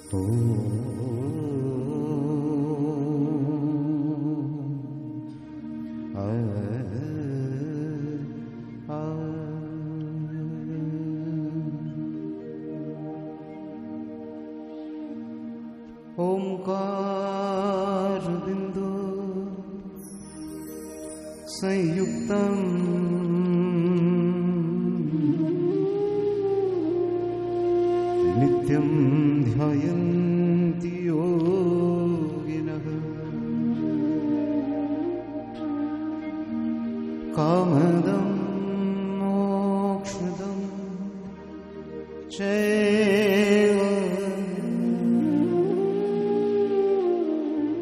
ओंकार बिंदु संयुक्तम् नित्यं ध्यायन्ति योगिनः कामदं मोक्षदं चैव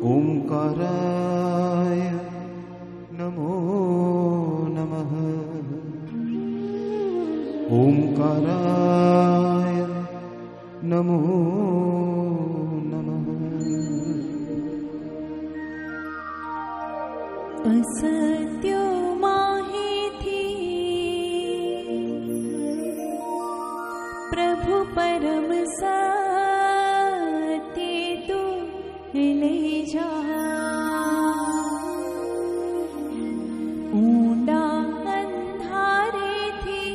ओंकाराय नमो नमः। ओंकाराय नमो नमः। असत्यो माहिती प्रभु परम सत्य तू ले जा। ऊंडा अंधारे थी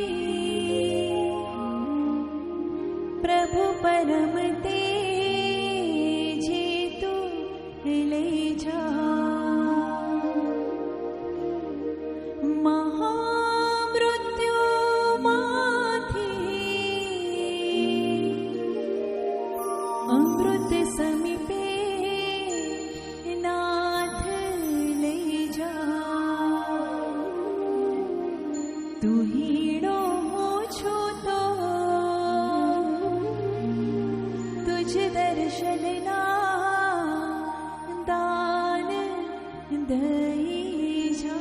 प्रभु परम तेजे तू ले जा। महामृत्यु माथी अमृत समीपे नाथ ले जा। तू हीणो छो तो तुझ दर्शनना दान दई जा।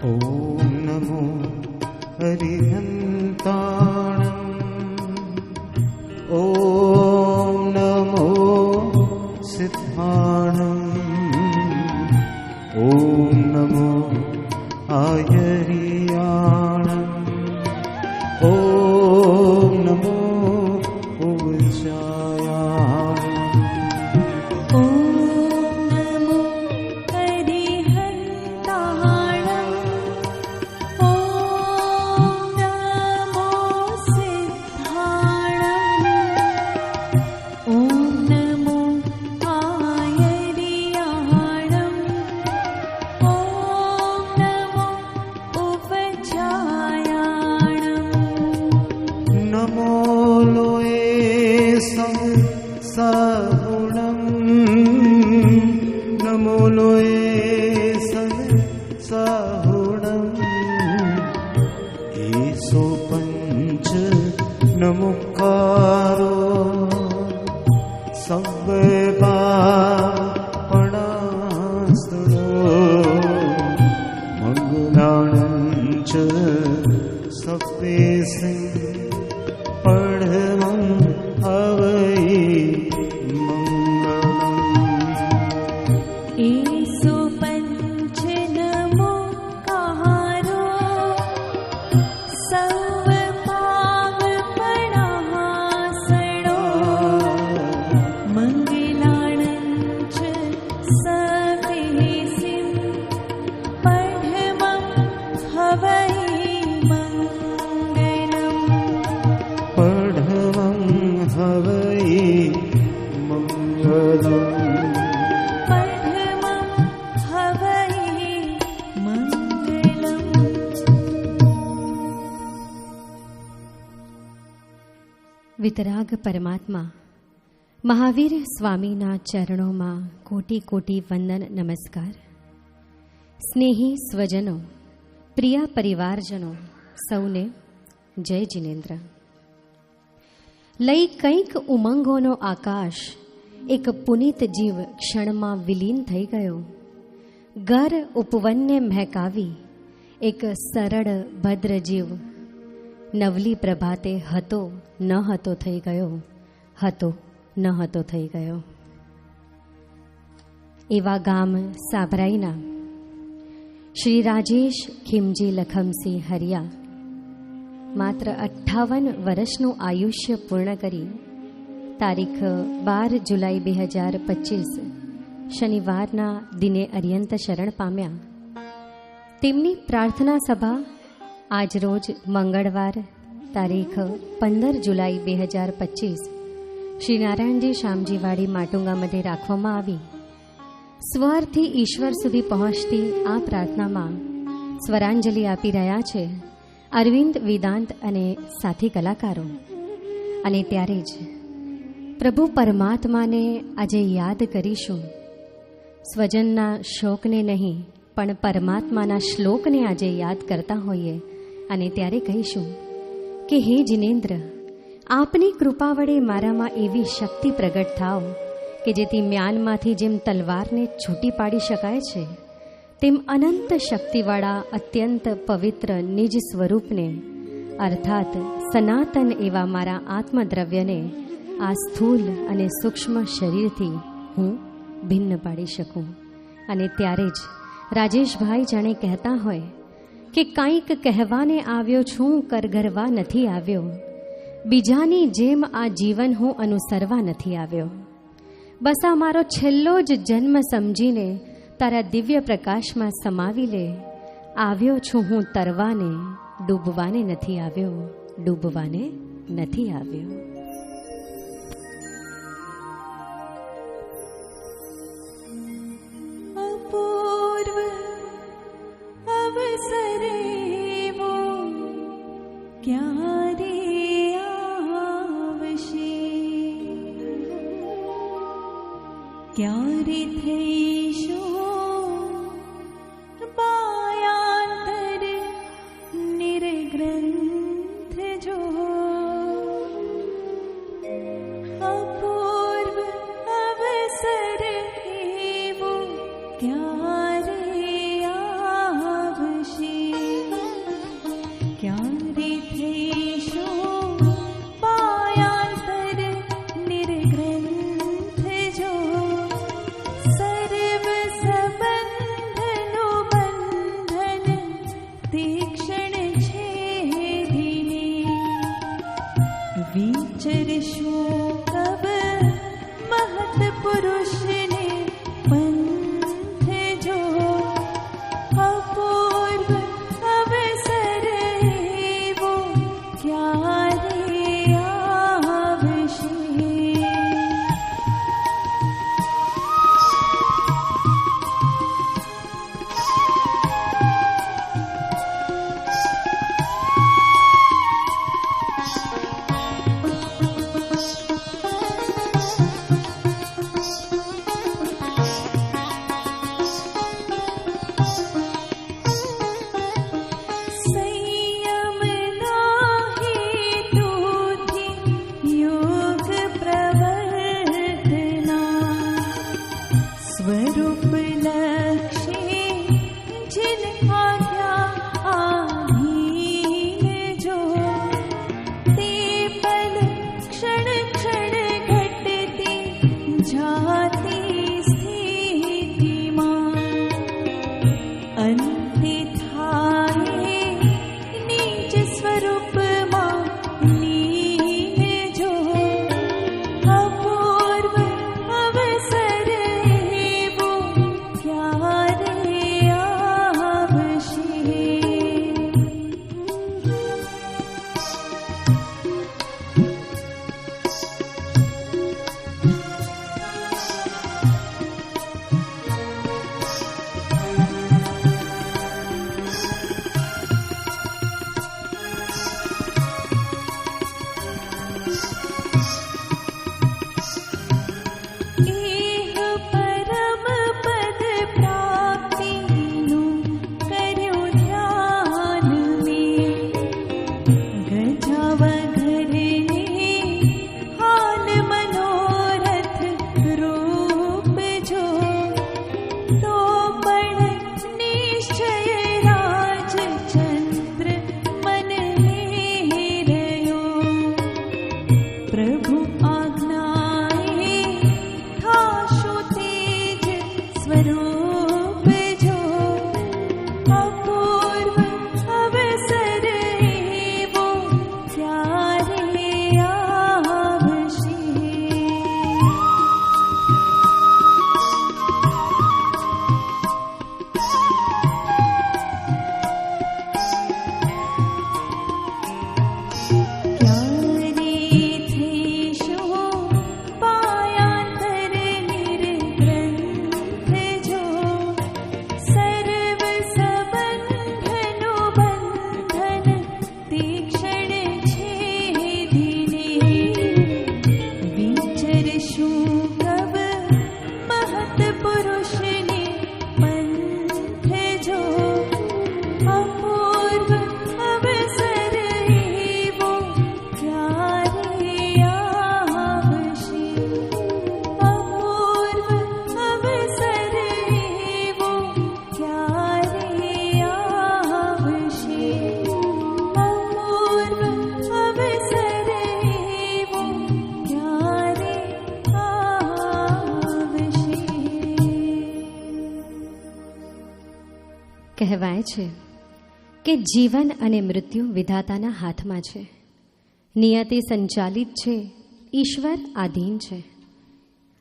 ओम नमो हरिहन्ताणम्। ओम नमो सिद्धाणम्। ओम नमो आयर्याणम्। ओम नमो उपचायाणम्। नमो लोये सहुणम्। ईसो पंच नमुकारो सब्बे पापणास्तुलो मंगलाणं च सब्बे सिंह पढ़मं हवै ईसो पंच नमुकारो सर्व पाप पणासणो मंगलाणं च सवेसिं पढ़मं हवै मंगलम्। पढ़मं हवै मंगलम्। વિતરાગ પરમાત્મા મહાવીર સ્વામીના ચરણોમાં કોટી કોટી વંદન નમસ્કાર. સ્નેહી સ્વજનો, પ્રિય પરિવારજનો સૌને જય જિનેન્દ્ર. લઈ કંઈક ઉમંગોનો આકાશ એક પુનિત જીવ ક્ષણમાં વિલીન થઈ ગયો. ઘર ઉપવનને મહેકાવી એક સરળ ભદ્ર જીવ નવલી પ્રભાતે હતો ન હતો થઈ ગયો, હતો ન હતો થઈ ગયો. એવા ગામ સાભરાઈના શ્રી રાજેશ ખીમજી લખમસિંહ હરિયા માત્ર 58 વર્ષનું આયુષ્ય પૂર્ણ કરી તારીખ 12 જુલાઈ 2025 શનિવારના દિને અર્યંત શરણ પામ્યા. તેમની પ્રાર્થના સભા આજરોજ મંગળવાર તારીખ 15 જુલાઈ 2025 શ્રી નારાયણજી શામજીવાડી માટુંગા મધ્યે રાખવામાં આવી. સ્વરથી ઈશ્વર સુધી પહોંચતી આ પ્રાર્થનામાં સ્વરાંજલિ આપી રહ્યા છે અરવિંદ વેદાંત અને સાથી કલાકારો. અને ત્યારે જ પ્રભુ પરમાત્માને આજે યાદ કરીશું. સ્વજનના શોકને નહીં પણ પરમાત્માના શ્લોકને આજે યાદ કરતા હોઈએ અને ત્યારે કહીશું કે હે જિનેન્દ્ર, આપની કૃપા વડે મારામાં એવી શક્તિ પ્રગટ થાવ કે જેથી મ્યાનમાંથી જેમ તલવારને છૂટી પાડી શકાય છે તેમ અનંત શક્તિવાળા અત્યંત પવિત્ર નિજ સ્વરૂપને અર્થાત સનાતન એવા મારા આત્મદ્રવ્યને આ સ્થૂલ અને સૂક્ષ્મ શરીરથી હું ભિન્ન પાડી શકું. અને ત્યારે જ રાજેશભાઈ જાણે કહેતા હોય કે કંઈક કહેવાને આવ્યો છું, કરગરવા નથી આવ્યો, બીજાની જેમ આ જીવન હું અનુસરવા નથી આવ્યો. બસ આ મારો છેલ્લો જ જન્મ સમજીને તારા દિવ્ય પ્રકાશમાં સમાવી લે. આવ્યો છું હું તરવાને, ડૂબવાને નથી આવ્યો, ડૂબવાને નથી આવ્યો. અપૂર્વ અવસરે વો ક્યારે આવશે, ક્યારે થઈશું પાયાંતર નિર્ગ્રંથ જો. અપૂર્વ અવસર એવો ક્યારે આવશે, ક્યારે થઈશું પાયાંતર નિર્ગ્રંથ જો. સર્વ સંબંધનું બંધન તીક્ષ્ણ છેદીને વિચરશું કબ મહત પુરુષને પંથ જો. અપૂર્વ અવસર એવો ક્યારે આવશે. કહેવાય છે કે જીવન અને મૃત્યુ વિધાતાના હાથમાં છે, નિયતિ સંચાલિત છે, ઈશ્વર આધીન છે.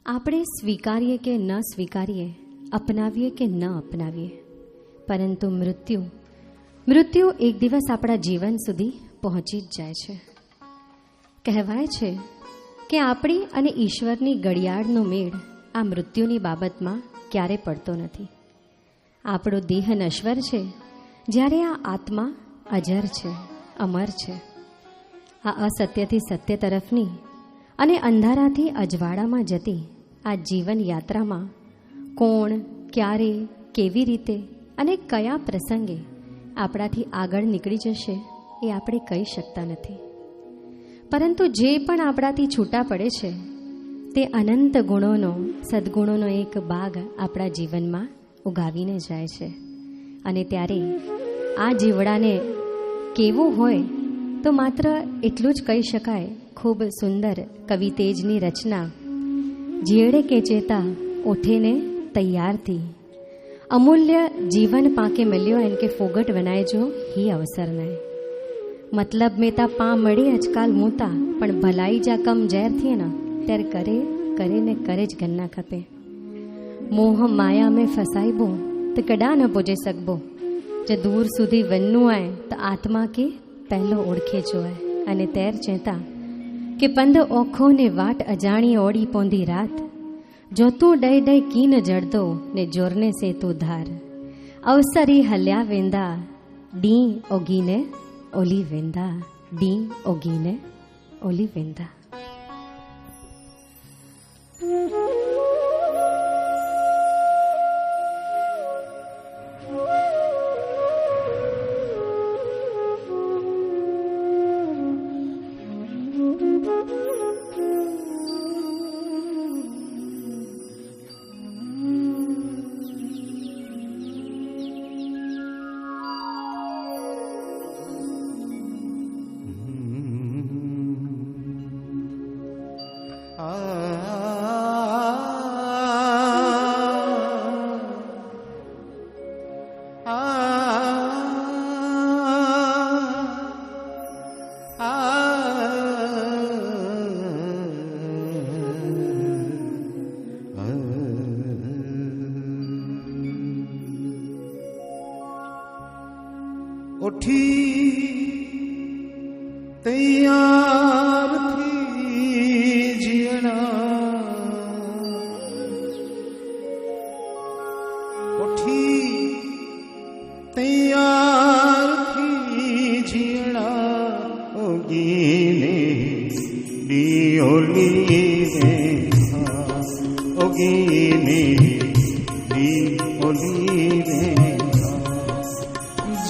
આપણે સ્વીકારીએ કે ન સ્વીકારીએ, અપનાવીએ કે ન અપનાવીએ, પરંતુ મૃત્યુ એક દિવસ આપણા જીવન સુધી પહોંચી જ જાય છે. કહેવાય છે કે આપણી અને ઈશ્વરની ઘડિયાળનો મેળ આ મૃત્યુની બાબતમાં ક્યારે પડતો નથી. આપણો દેહ નશ્વર છે, જ્યારે આ આત્મા અજર છે, અમર છે. આ અસત્યથી સત્ય તરફની અને અંધારાથી અજવાળામાં જતી આ જીવન યાત્રામાં કોણ, ક્યારે, કેવી રીતે અને કયા પ્રસંગે આપણાથી આગળ નીકળી જશે એ આપણે કહી શકતા નથી. પરંતુ જે પણ આપણાથી છૂટા પડે છે તે અનંત ગુણોનો, સદ્ગુણોનો એક બાગ આપણા જીવનમાં ઉગાવીને જાય છે. અને ત્યારે આ જીવડાને કેવું હોય તો માત્ર એટલું જ કહી શકાય, ખૂબ સુંદર કવિ તેજની રચના, જીયડે કે ચેતા ઓઠેને તૈયારથી, અમૂલ્ય જીવન પાકે મળ્યો એમ કે ફોગટ વનાયજો હી અવસરને. મતલબ મેતા પા મળી આજકાલ મોતા, પણ ભલાઈ જા કમ ઝેર થઈએ ને ત્યારે કરે ને કરે જ ગન્ના ખપે. મોહ માયા મેં ફસાઈબો તો કડા ન પહોંચી શકબો, જે દૂર સુધી વનનું આય તો આત્મા કે પહેલો ઓળખે જોય. અને તેર ચેતા કે પંદ ઓખો ને વાટ અજાણી ઓડી પોંધી રાત, જો તું ડઈ ડઈ કીન જડદો ને જોરને સે તું ધાર, અવસરી હલ્યા વેંદા ડી ઓગીને ઓલી વેંદા, ડી ઓગીને ઓલી વેંદા. ઉઠી તૈયાર થી જીણા, ઉઠી તૈયાર થી જીણા, ઓગીને ડીઓલી વેંધા, ઓગીને ડીઓલી વેંધા.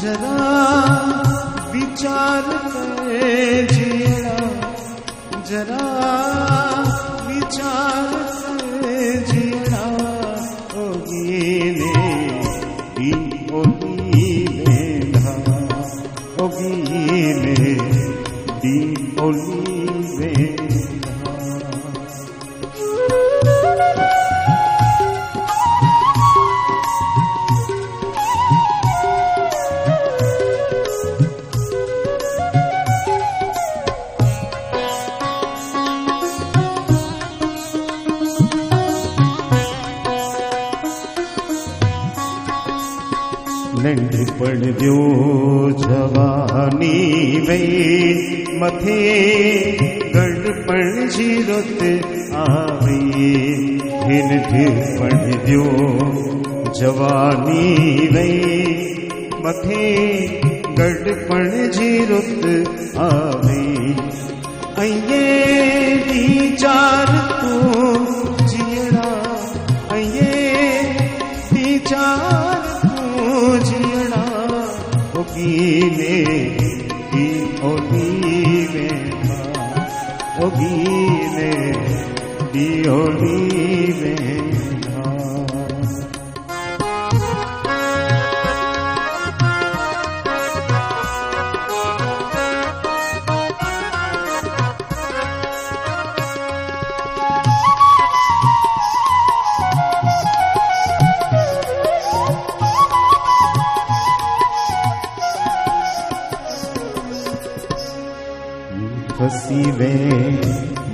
જરા વિચાર કરે જીણા, જરા વિચાર કરે જીણા, ઓગીને ડી ઓલી વેંધા, ઓગીને ડી ઓલી વેંધા. નંઢપણ દ્યો જવાની વઈ, મથે ગઢપણ જીરોત આવી. નંઢપણ દ્યો જવાની વઈ, મથે ગઢપણ જીરોત આવી. અહીંયા વિચાર તું જીણા, અહીંયા વિચાર જીણા, ઓગીને ડી ઓલી વેંધા, ઓગીને ડી ઓલી વેંધા. वे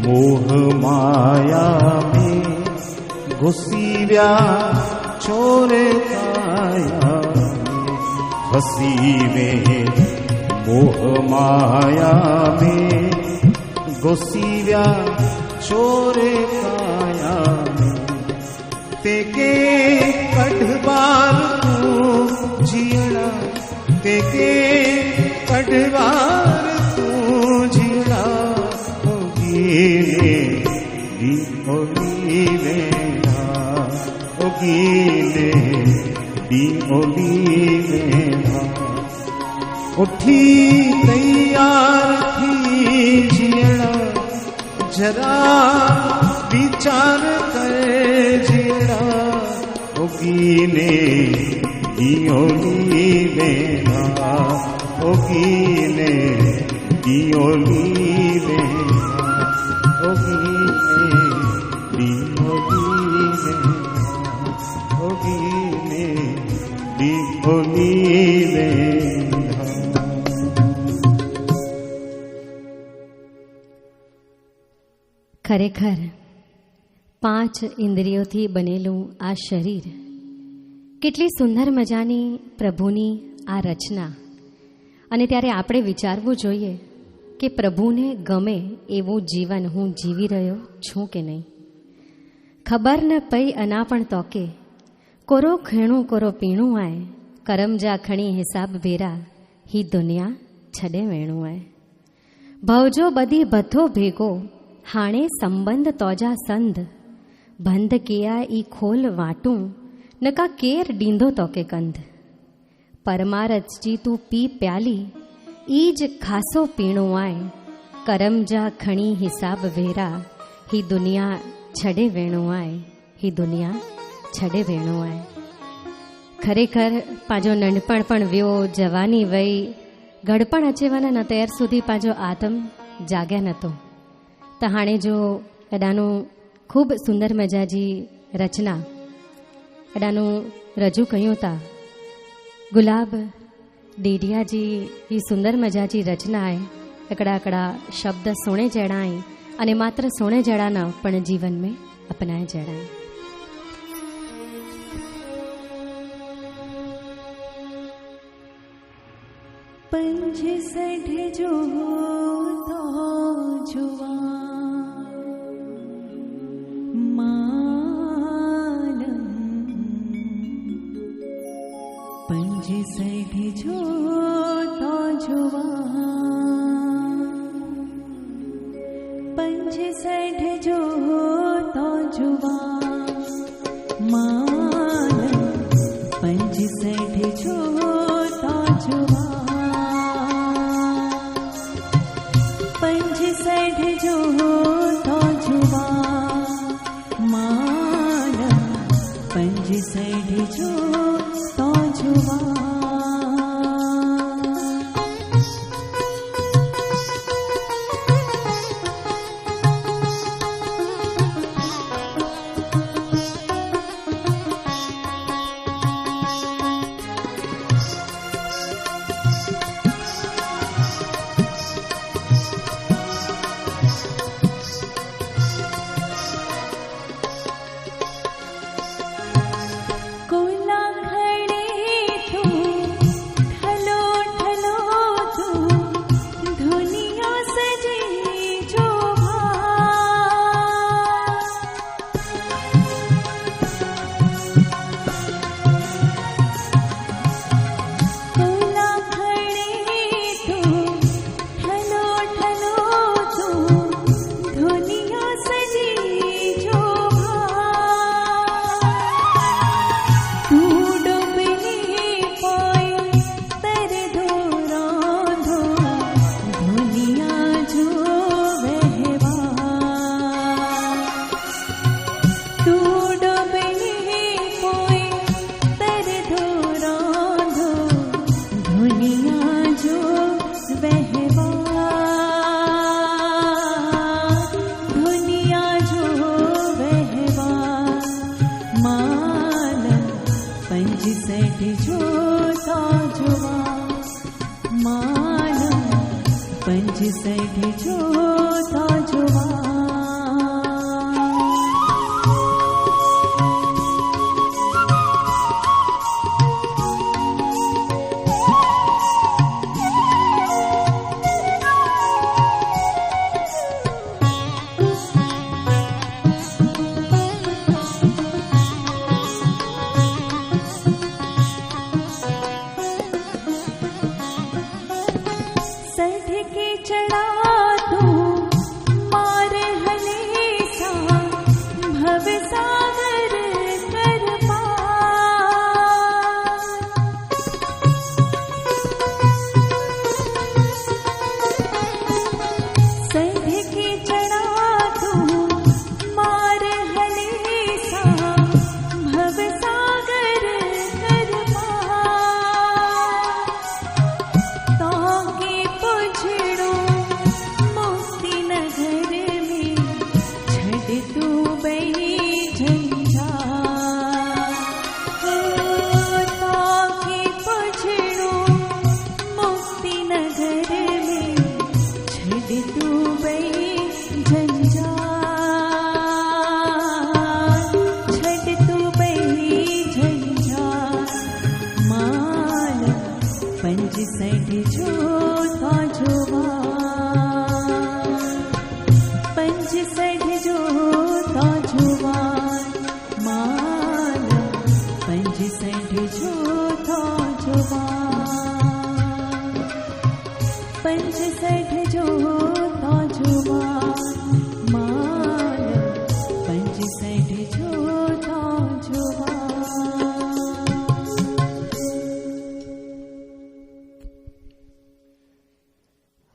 मोह माया में घुसी व्या चोर काया में फसी वे मोह माया में घुसी व्या चोर काया में तेके कढ़वार तू जीड़ा तेके कढ़वार तू जीड़ा गीले दी ओली वेला ओ गीले दी ओली वेला उठी तैयार थी जीड़ा जरा विचार कर जीड़ा ओ गीले दी ओली वेला ओ गीले दी ओली वेला ओ गीले दी ओली वेला ओ गीले दी ओली वेला। ખરેખર 5 ઇન્દ્રિયોથી બનેલું આ શરીર કેટલી સુંદર મજાની પ્રભુની આ રચના. અને ત્યારે આપણે વિચારવું જોઈએ કે પ્રભુને ગમે એવું જીવન હું જીવી રહ્યો છું કે નહીં. ખબર ન પઈ અના પણ તોકે કોરો ખેણું કોરો પીણું આય કરમજા ખણી હિસાબ ભેરા હી દુનિયા છડે વેણું આય ભવજો બધી બધો ભેગો હાણે સંબંધ તોજા સંધ બંધ કિયા ઈ ખોલ વાટું નકા કેર ડીંધો તોકે કંધ પરમારચજી તું પી પ્યાલી ઈ જ ખાસો પીણું આય કરમજા ખણી હિસાબ વેરા હી દુનિયા છડે વેણું આય હી દુનિયા છડે વેણું આય. ખરેખર પાજો નંઢપણ પણ વ્યો જવાની વય ગળપણ અચેવાના ન ત્યાર સુધી પાજો આતમ જાગ્યા નહોતો. તહાણે જો એડાનું ખૂબ સુંદર મજાજી રચના એડાનું રજૂ કયું તા ગુલાબ ડેડિયાજી એ સુંદર મજાજી રચના है एकड़ा एकड़ा शब्द सोने जड़ाएं અને માત્ર સોને જડા ન પણ જીવન में अपनाए जड़ाएं. पंज सठ जो तो जुआ मालम पंज सठ जो तो जुआ पंज सठ जो तो जुआ मालम पंज सठ जो तो जुआ पंज सठ जो तो जुआ मालम पंज सठ जो तो जुआ. पंज सैठ जोता जुवान।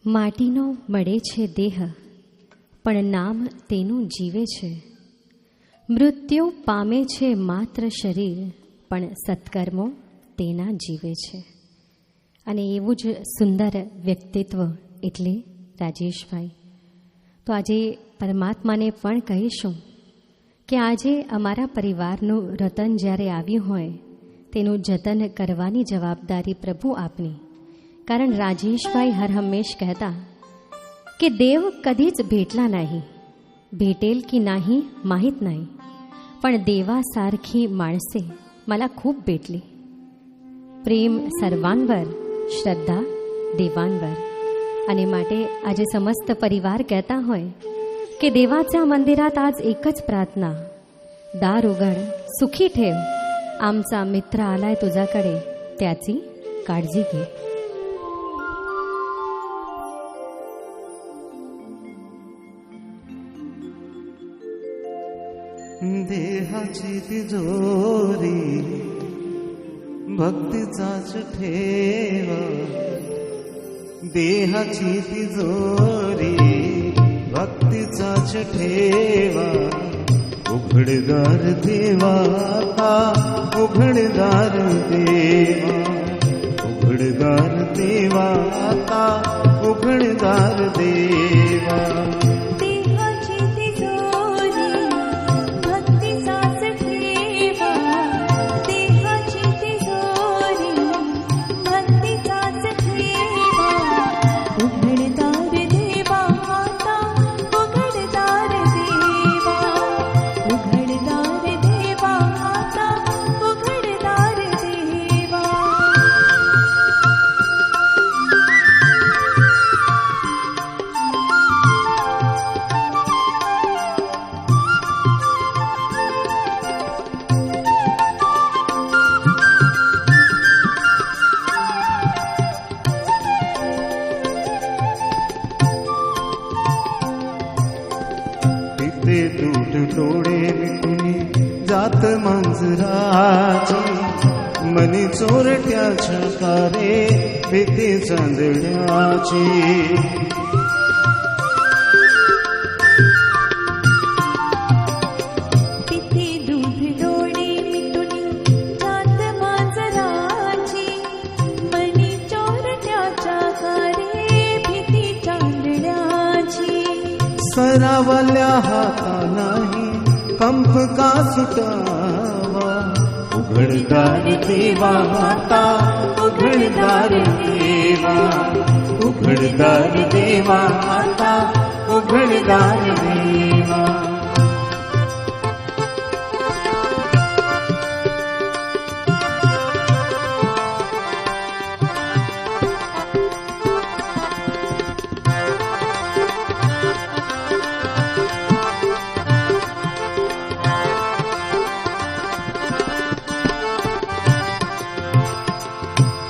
માટીનો મળે છે દેહ, પણ નામ તેનું જીવે છે. મૃત્યુ પામે છે માત્ર શરીર, પણ સત્કર્મો તેના જીવે છે. અને એવું જ સુંદર વ્યક્તિત્વ એટલે રાજેશભાઈ. તો આજે પરમાત્માને પણ કહીશું કે આજે અમારા પરિવારનું રતન જ્યારે આવ્યું હોય તેનું જતન કરવાની જવાબદારી પ્રભુ આપની. કારણ રાજેશભાઈ હર હંમેશ કહેતા કે દેવ કદી જ ભેટલા નહીં, ભેટેલ કી નહીં માહિત નહીં, પણ દેવા સારખી માણસે मला ખૂબ ભેટલી. પ્રેમ સર્વાંવર, શ્રદ્ધા દેવાંવર. અને માટે આજે સમસ્ત પરિવાર કહેતા હોય કે देवाच्या मंदिरात आज एकच प्रार्थना, दार उघड, सुखी ठेव, आमचा मित्र आलाय तुझ्याकडे, त्याची काळजी घे. देहाची तिजोरी भक्तीचाच ठेव, देहाची तिजोरी भक्तीचाच ठेवा. उघडदार देवा, उघडदार देवा, उघडदार देवा, उघडदार देवा. जात मांजराची मनी चोरट्याच्या कारे भीती चांदण्याची. तिथे दूध डोळे मिटून जात मांजराची मनी चोरट्याच्या कारे भीती चांदण्याची. सरावल्या हाता नाही कंप का सुटावा, उघड़दार देवा माता उघड़दार देवा, उघड़दार देवा माता उघड़दार देवा।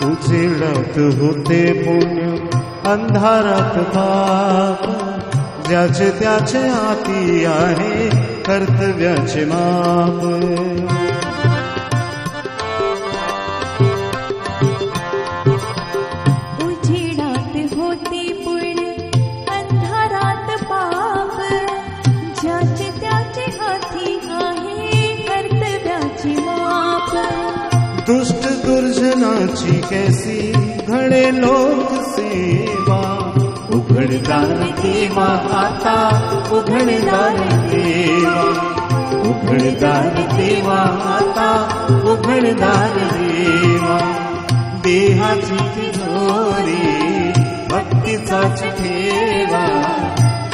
उजेडात होते पुण्य अंधारात पाप, ज्याचे त्याचे हाती आहे कर्तव्याचे माप। उजेडात होते पुण्य अंधारात पाप, ज्याचे त्याचे हाती आहे कर्तव्याचे माप। दुष्ट दुर्जनाची कैसी घडे लोक सेवा, उघड़दार देवा माता उघड़दार देवा, उघड़दार देवा माता उघड़दार देवा। देहाची तिजोरी भक्तीचाच ठेवा,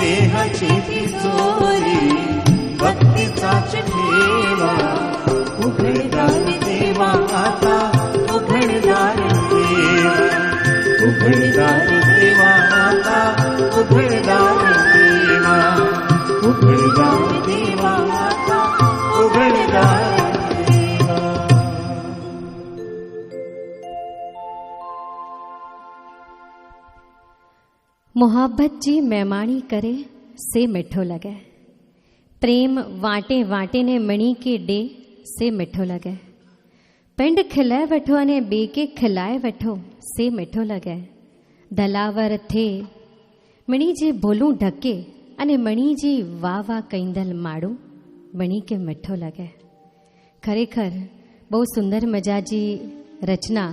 देहाची तिजोरी भक्तीचाच ठेवा। उघड़दार देवा माता उघड़दार देवा, उघड़दार देवा माता उघड़दार देवा, उघड़दार देवा माता उघड़दार देवा। मोहब्बत जी मेहमानी करे से मिठो लगे, प्रेम वाटे वाटे ने मणी के डे से मिठो लगे। पिंड खिलाए वठो अने बे के खिलाए वठो से मिठो लगे। दलावर थे मणी जे बोलूं ढके अने मणी जी वाह वाह कईंदल माड़ू मणी के मिठो लगे। खरेखर बहु सुंदर मजा जी रचना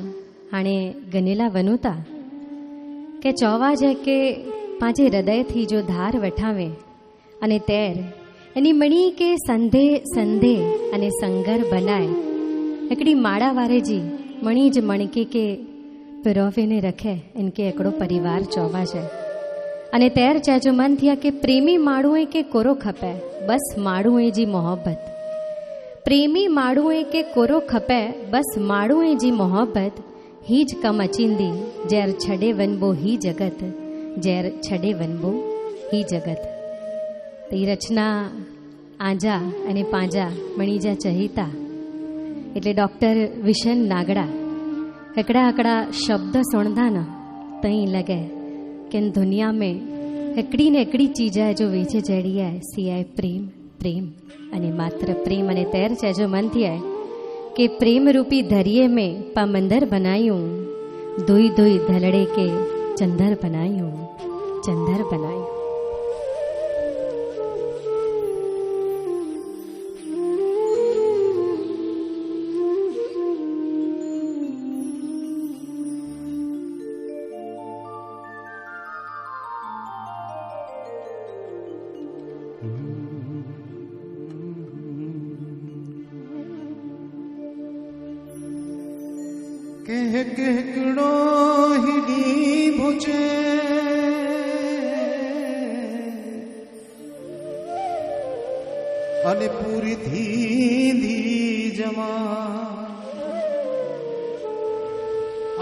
हाणे गनेला वनूता के चौवा जे के पांजे हृदय थी जो धार वठावे अने तेर एनी मणी के संधे संधे अने संगर बनाए हिकड़ी माड़ा वारे जी मणी ज मणके के पिरोवे ने रखे इनके एकड़ो परिवार चौवा है अने तेर चेजो मन थिया के प्रेमी माड़ुए के कोरो खपे बस माड़ुए जी मोहब्बत, प्रेमी माड़ुए के कोरो खपे बस माड़ुए जी मोहब्बत। हीज कम अचींदी जैर छड़े वनबो ही जगत, जैर छड़े वनबो ही जगत। तो ये रचना आजा अने पांजा मणिजा चहिता एटले डॉक्टर विशन नागड़ा हिकड़ा हिकड़ा शब्द सुणदा न तई लगे कि इन दुनिया में हिकड़ी ने हिकड़ी चीज है जो वेचे जड़ी है सी है प्रेम, प्रेम अने मात्र प्रेम। अने तेर चेजो मन थी है कि प्रेम रूपी दरिये में पा मंदर बनायूं, दुई दुई धलड़े के चंदर बनायूं, चंदर बनायूं। कहकड़ो हिडी भुजे अने पूरी थी जमा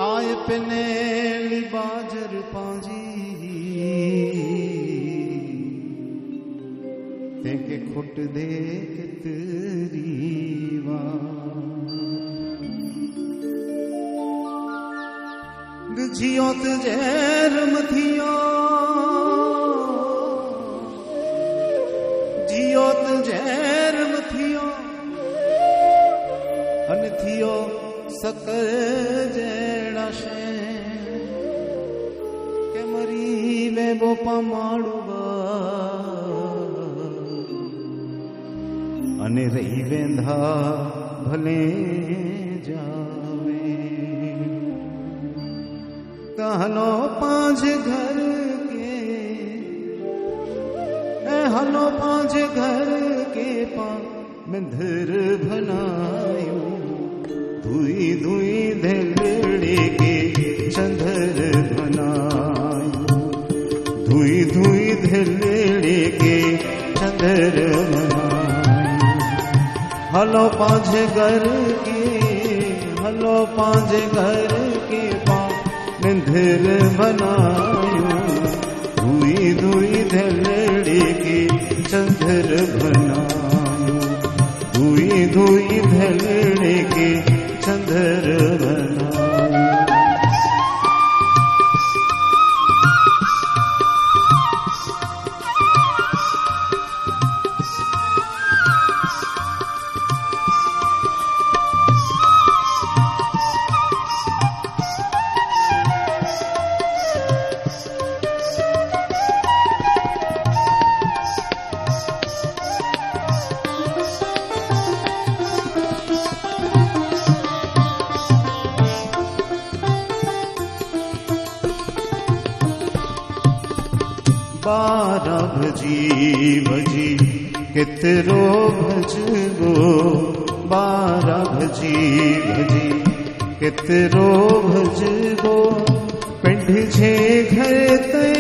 आय पिने बाजर पांजी तेके खुट दे कितरी जियो जैरम थियो, जियो जैरम थियो अन थियो सकर जैड़ा शे के मरी वे बोपा माड़ूबा अने रही वेंधा भले जावे। हलो पांच घर के हलो पांच घर के पा मंदिर बनायो चंद्र बनायो। हलो पांच घर के, हलो पांच घर के मंदिर बनायो। धुई धुई धलड़ी के चंद्र बनायो। धुई धुई धलड़ी के चंद्र बनायो। बारह भजी भजी कितरो भजगो। बारह भजी भजी कितरो भजगो। पिंड छे घर ते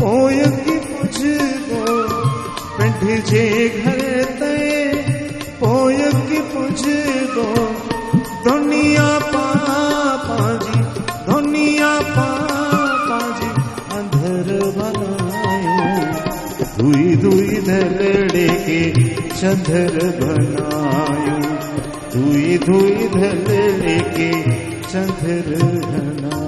पोय की पुजगो। पिंड छे घर ते पोय की पुजगो। दुनिया पापा जी, दुनिया पापा जी अंधर बनायो। धुई धुई धलड़े के चंद्र बनायो। धुई धुई धलड़े के चंद्र बनायो।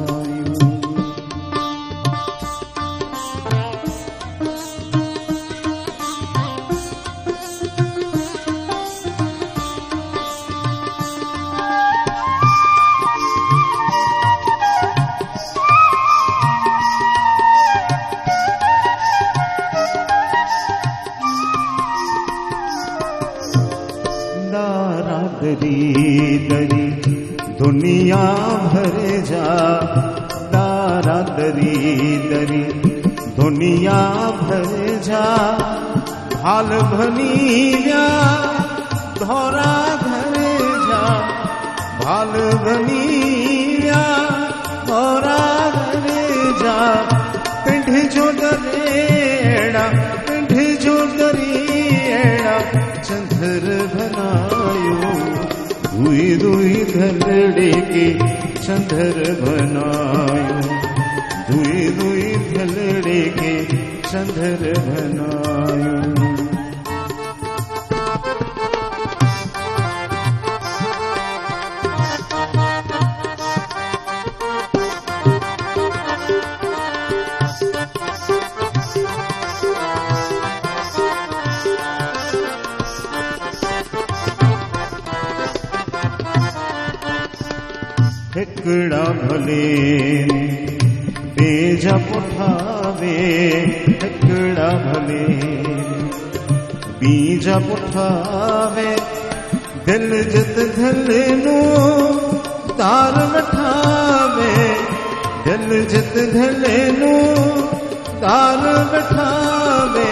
दरी दरी दुनिया भर जा। दारा दरी दरी दुनिया भर जा। हाल भनिया धोरा घर जा। हाल भनिया धोरा घर जा। पिंड जो दरेड़ा, पिंड जो दरेड़ा चंद्र बनायो। धुई धुई धलड़े के चंद्र बनायो। धुई धुई धलड़े के चंद्र बनायो। हिकड़ा भले बेजा पुठावे। हिकड़ा भले बीजा पुठावे। दिल जित धलनो तार वठावे। दिल जित धलनो तार वठावे।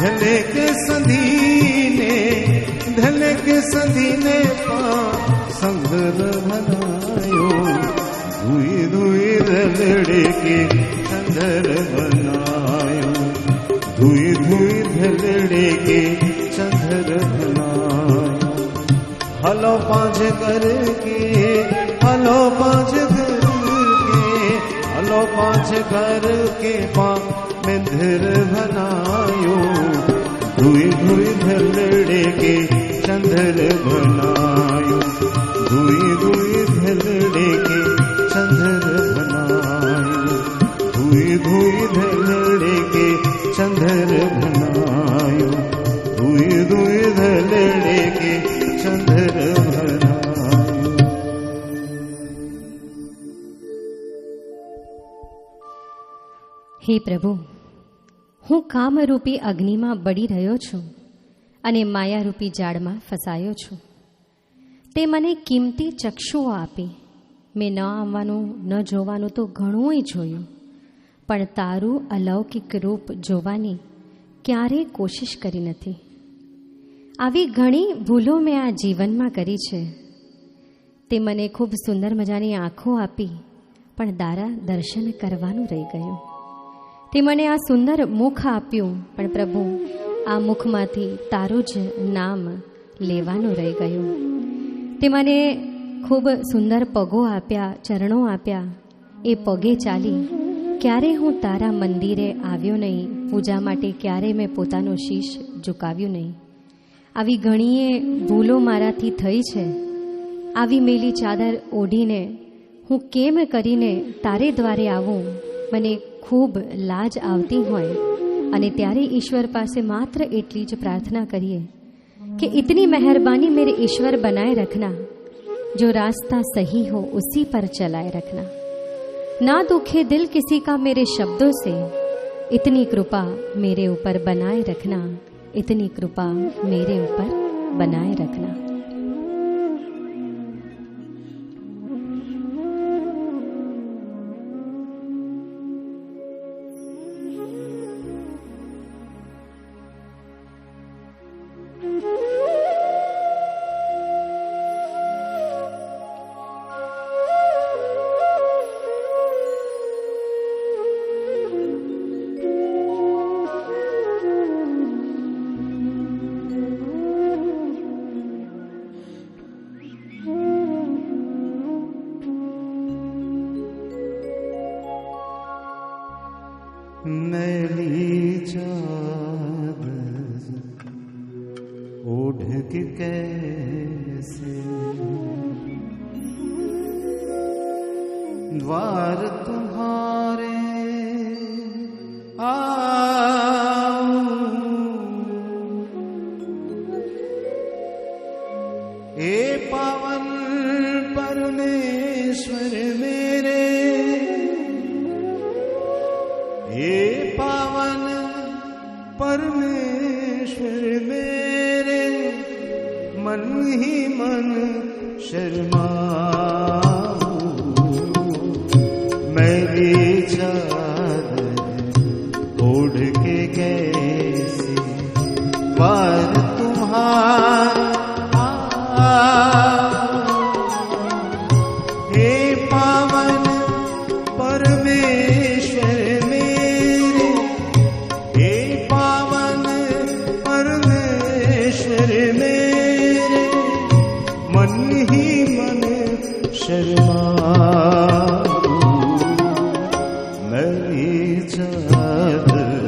धले के संधीने, धले के संधीने संगर बनायो। धुई धुई धलड़े के चंद्र बनायो। धुई धुई धलड़े के चंद्र बनायो। हलो पांच घर के, हलो पांच घर के, हलो पांच घर के मंदिर बनायो। धुई धुई धलड़े के चंद्र बनायो। धुई धुई धलड़े के चंद्र बनायो। धुई धुई धलड़े के चंद्र बनायो। धुई धुई धलड़े के चंद्र बनायो। હે પ્રભુ, હું કામરૂપી અગ્નિમાં બળી રહ્યો છું અને માયારૂપી જાળમાં ફસાયો છું. તે મને કિંમતી ચક્ષુઓ આપી. મેં ન આવવાનું ન જોવાનું તો ઘણુંય જોયું, પણ તારું અલૌકિક રૂપ જોવાની ક્યારેય કોશિશ કરી નથી. આવી ઘણી ભૂલો મેં આ જીવનમાં કરી છે. તે મને ખૂબ સુંદર મજાની આંખો આપી, પણ તારા દર્શન કરવાનું રહી ગયું. તે મને આ સુંદર મુખ આપ્યું, પણ પ્રભુ આ મુખમાંથી તારું જ નામ લેવાનું રહી ગયું. તે મને ખૂબ સુંદર પગો આપ્યા, ચરણો આપ્યા. એ પગે ચાલી ક્યારે હું તારા મંદિરે આવ્યો નહીં, પૂજા માટે ક્યારે મેં પોતાનો શીશ ઝુકાવ્યું નહીં. આવી ઘણીએ ભૂલો મારાથી થઈ છે. આવી મેલી ચાદર ઓઢીને હું કેમ કરીને તારે દ્વારે આવું, મને ખૂબ લાજ આવતી હોય. અને ત્યારે ઈશ્વર પાસે માત્ર એટલી જ પ્રાર્થના કરીએ कि इतनी मेहरबानी मेरे ईश्वर बनाए रखना, जो रास्ता सही हो उसी पर चलाए रखना, ना दुखे दिल किसी का मेरे शब्दों से, इतनी कृपा मेरे ऊपर बनाए रखना, इतनी कृपा मेरे ऊपर बनाए रखना. मैली चादर ओढ़ के कैसे द्वार तुम्हारे आऊं, ए पावन परमेश्वर मेरे, हे पावन परमेश्वर मेरे, मन ही मन शर्माऊं, मैली चादर ओढ़ के कैसे द्वार तुम्हारा आऊं, हे पावन परमेश्वर मेरे, मन ही मन शर्माऊं, मैली चादर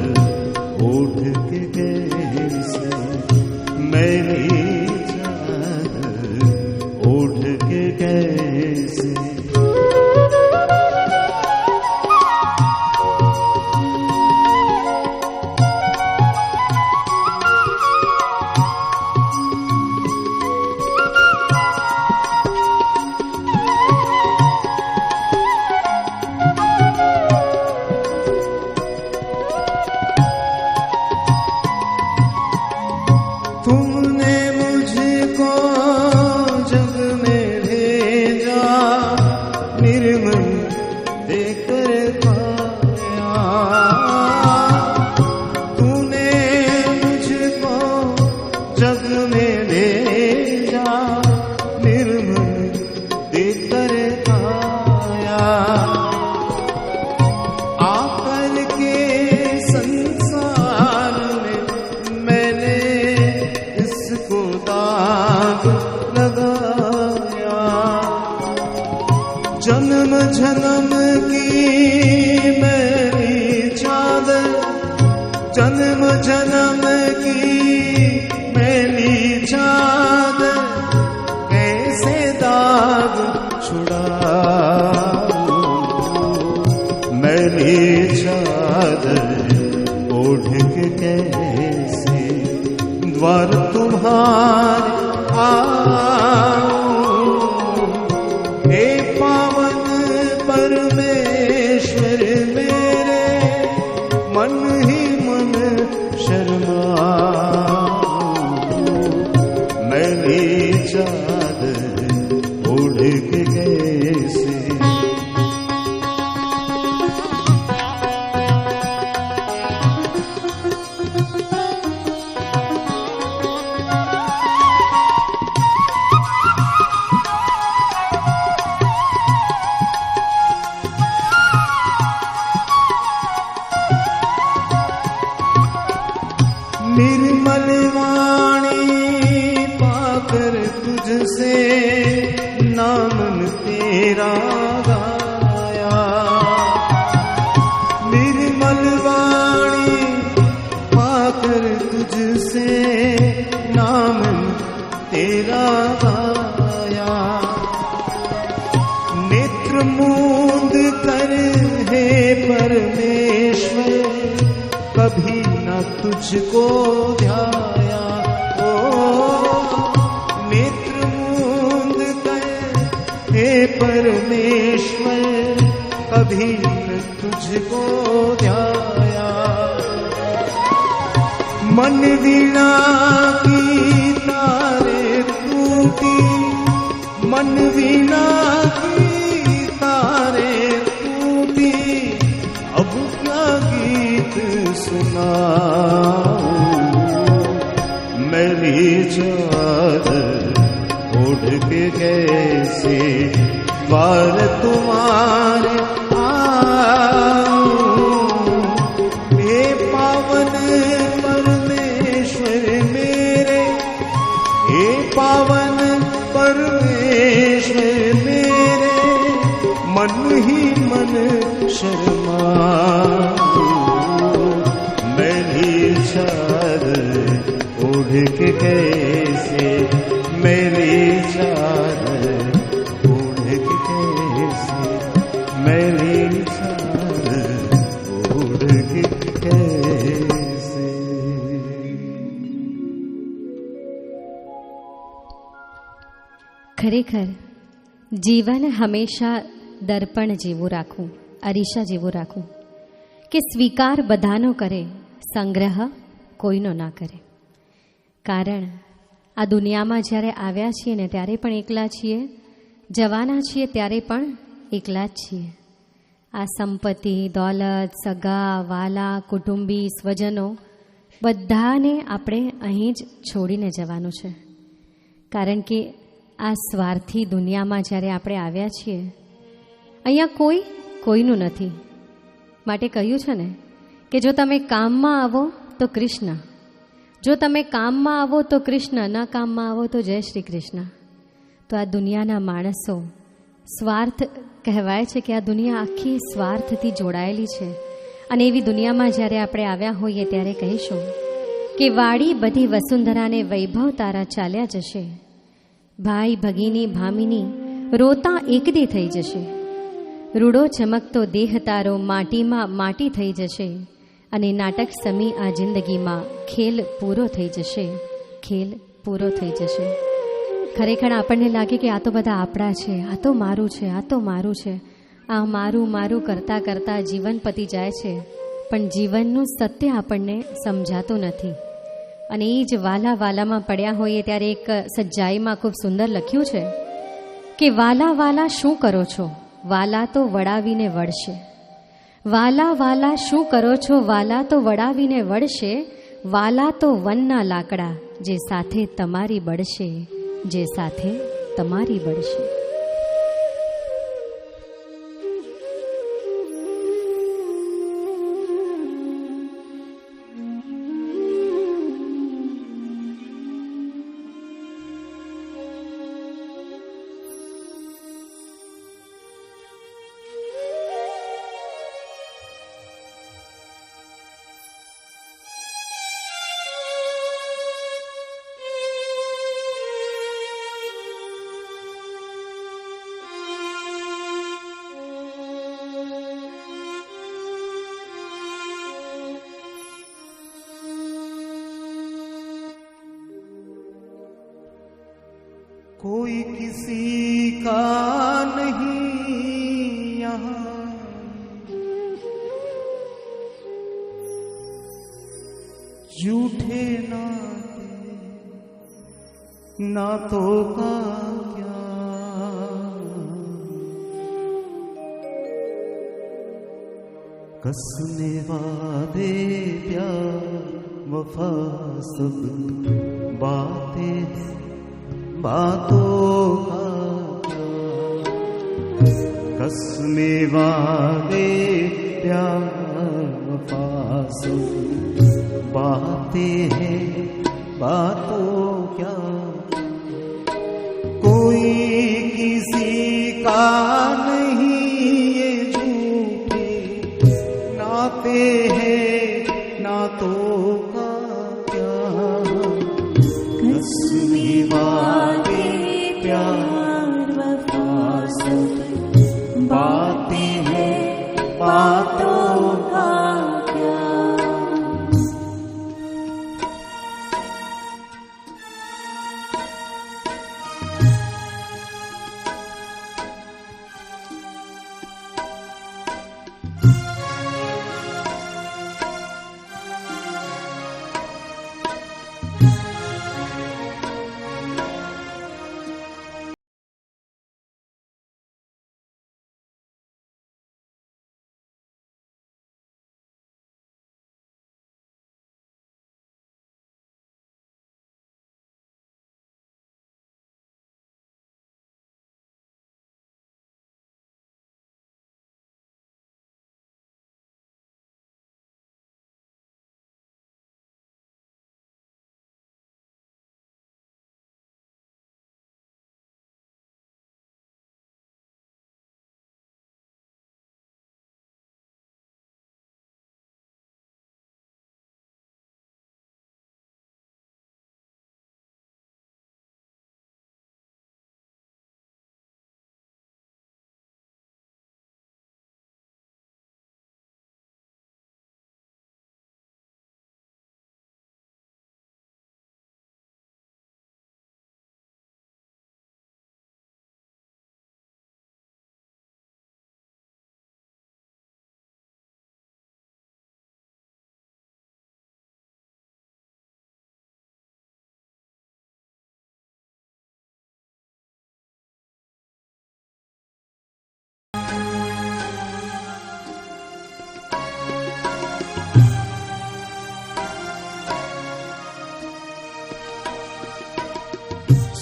ओढ़ के कैसे, मैली चादर ओढ़ के कैसे. तुमने मुझको जग में भेजा, निर्मल देकर पाया, तूने मुझको जग में भेजा, निर्मल देकर पाया, आकर के संसार में मैंने इसको दाग लगाया, जन्म जन्म की मेरी चादर, जन्म जन्म की मेरी चादर, कैसे दाग छुड़ाऊं, मेरी चादर ओढ़ के कैसे द्वार तुम्हारे आऊं, हे पावन परमेश्वर मेरे, मन ही मन शर्माऊं, मैली चादर ओढ़ के कैसे. निर्मल से नाम तेरा गाया, निर्मल वाणी पाकर तुझसे नाम तेरा गाया। नेत्र मूंद कर हे परमेश्वर कभी न तुझको ध्याया। नेत्र मूंद कर हे परमेश्वर कभी न तुझको ध्याया। मन वीणा की तारे टूटी, मन वीणा की तारे टूटी, अब क्या गीत सुनाऊं। मेरी चादर ओढ़ के कैसे बार तुम्हारे आऊं। हे पावन परमेश्वर मेरे, हे पावन परमेश्वर मेरे, मन ही मन शर्माऊं। मेरी चादर ओढ़ के कैसे, मेरी चादर ओढ़ के कैसे, मेरी चादर ओढ़ के कैसे। ખરેખર જીવન હંમેશા દર્પણ જેવું રાખવું, અરીસા જેવું રાખવું કે સ્વીકાર બધાનો કરે, સંગ્રહ કોઈનો ના કરે. કારણ આ દુનિયામાં જ્યારે આવ્યા છીએ ને ત્યારે પણ એકલા છીએ, જવાના છીએ ત્યારે પણ એકલા જ છીએ. આ સંપત્તિ, દોલત, સગા, વાલા, કુટુંબી, સ્વજનો બધાને આપણે અહીં જ છોડીને જવાનું છે. કારણ કે આ સ્વાર્થી દુનિયામાં જ્યારે આપણે આવ્યા છીએ, અહીંયા કોઈ કોઈનું નથી. માટે કહ્યું છે ને કે જો તમે કામમાં આવો તો કૃષ્ણ, જો તમે કામમાં આવો તો કૃષ્ણ, ન કામમાં આવો તો જય શ્રી કૃષ્ણ. તો આ દુનિયાના માણસો સ્વાર્થ કહેવાય છે કે આ દુનિયા આખી સ્વાર્થથી જોડાયેલી છે. અને એવી દુનિયામાં જ્યારે આપણે આવ્યા હોઈએ ત્યારે કહીશું કે વાડી બધી વસુંધરાને વૈભવ તારા ચાલ્યા જશે, ભાઈ ભગીની ભામીની રોતા એકદી થઈ જશે, રૂડો ચમકતો દેહ તારો માટીમાં માટી થઈ જશે, અને નાટક સમી આ જિંદગીમાં ખેલ પૂરો થઈ જશે, ખેલ પૂરો થઈ જશે. ખરેખર આપણને લાગે કે આ તો બધા આપણા છે, આ તો મારું છે, આ તો મારું છે, આ મારું મારું કરતાં કરતાં જીવન પતી જાય છે. પણ જીવનનું સત્ય આપણને સમજાતું નથી. અને એ જ વાલા વાલામાં પડ્યા હોઈએ ત્યારે એક સજ્જાઈમાં ખૂબ સુંદર લખ્યું છે કે વાલા વાલા શું કરો છો, વાલા તો વડાવીને વળશે. વાલા વાલા શું કરો છો, વાલા તો વડાવીને વળશે. વાલા તો વનના લાકડા જે સાથે તમારી બળશે, જે સાથે તમારી બળશે. कोई किसी का नहीं यहाँ, झूठे नाते नातों का क्या, कसमे वादे प्यार वफा सब बातें बातों का, कसमे वादे प्यार वफा सब बातें हैं बातों क्या. किसी का नहीं ये झूठे नाते हैं, नातों का क्या कसमी वादे प्यार वफा सब बातें हैं, बातों का क्या।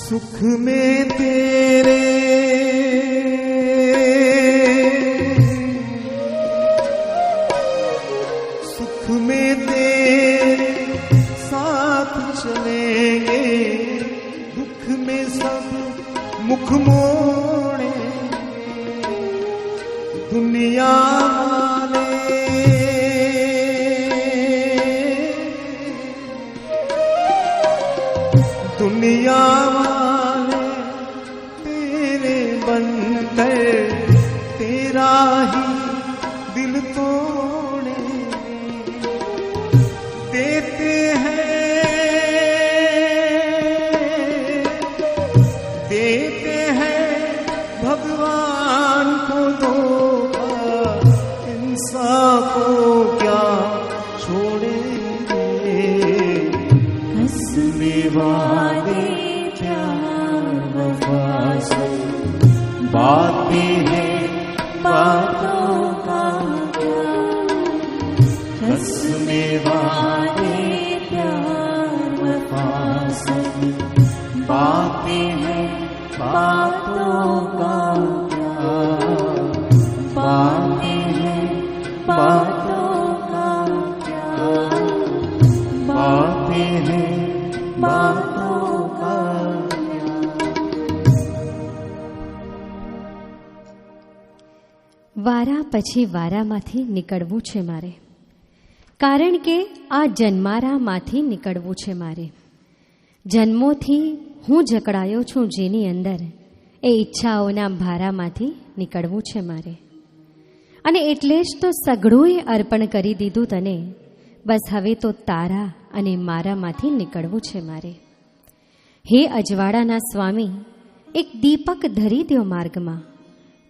सुख में तेरे सुख में तेरे साथ चलेंगे, दुख में सब मुख मोड़े दुनिया वाले। दुनिया बनकर तेरा ही दिल तोड़े देते हैं भगवान को धोखा, इंसाफ को क्या छोड़ेंगे। कसमे वादे प्यार वफा सब बातें हैं, बातों का क्या। कसमे वादे प्यार वफा सब बातें हैं, बातों का क्या। बातें हैं, बातों का क्या। बातें हैं, बातों का। વારા પછી વારામાંથી નીકળવું છે મારે, કારણ કે આ જન્મારામાંથી નીકળવું છે મારે. જન્મોથી હું જકડાયો છું જેની અંદર, એ ઈચ્છાઓના ભારામાંથી નીકળવું છે મારે. અને એટલે જ તો સઘળુંય અર્પણ કરી દીધું તને, બસ હવે તો તારા અને મારામાંથી નીકળવું છે મારે. હે અજવાળાના સ્વામી, એક દીપક ધરી દ્યો માર્ગમાં,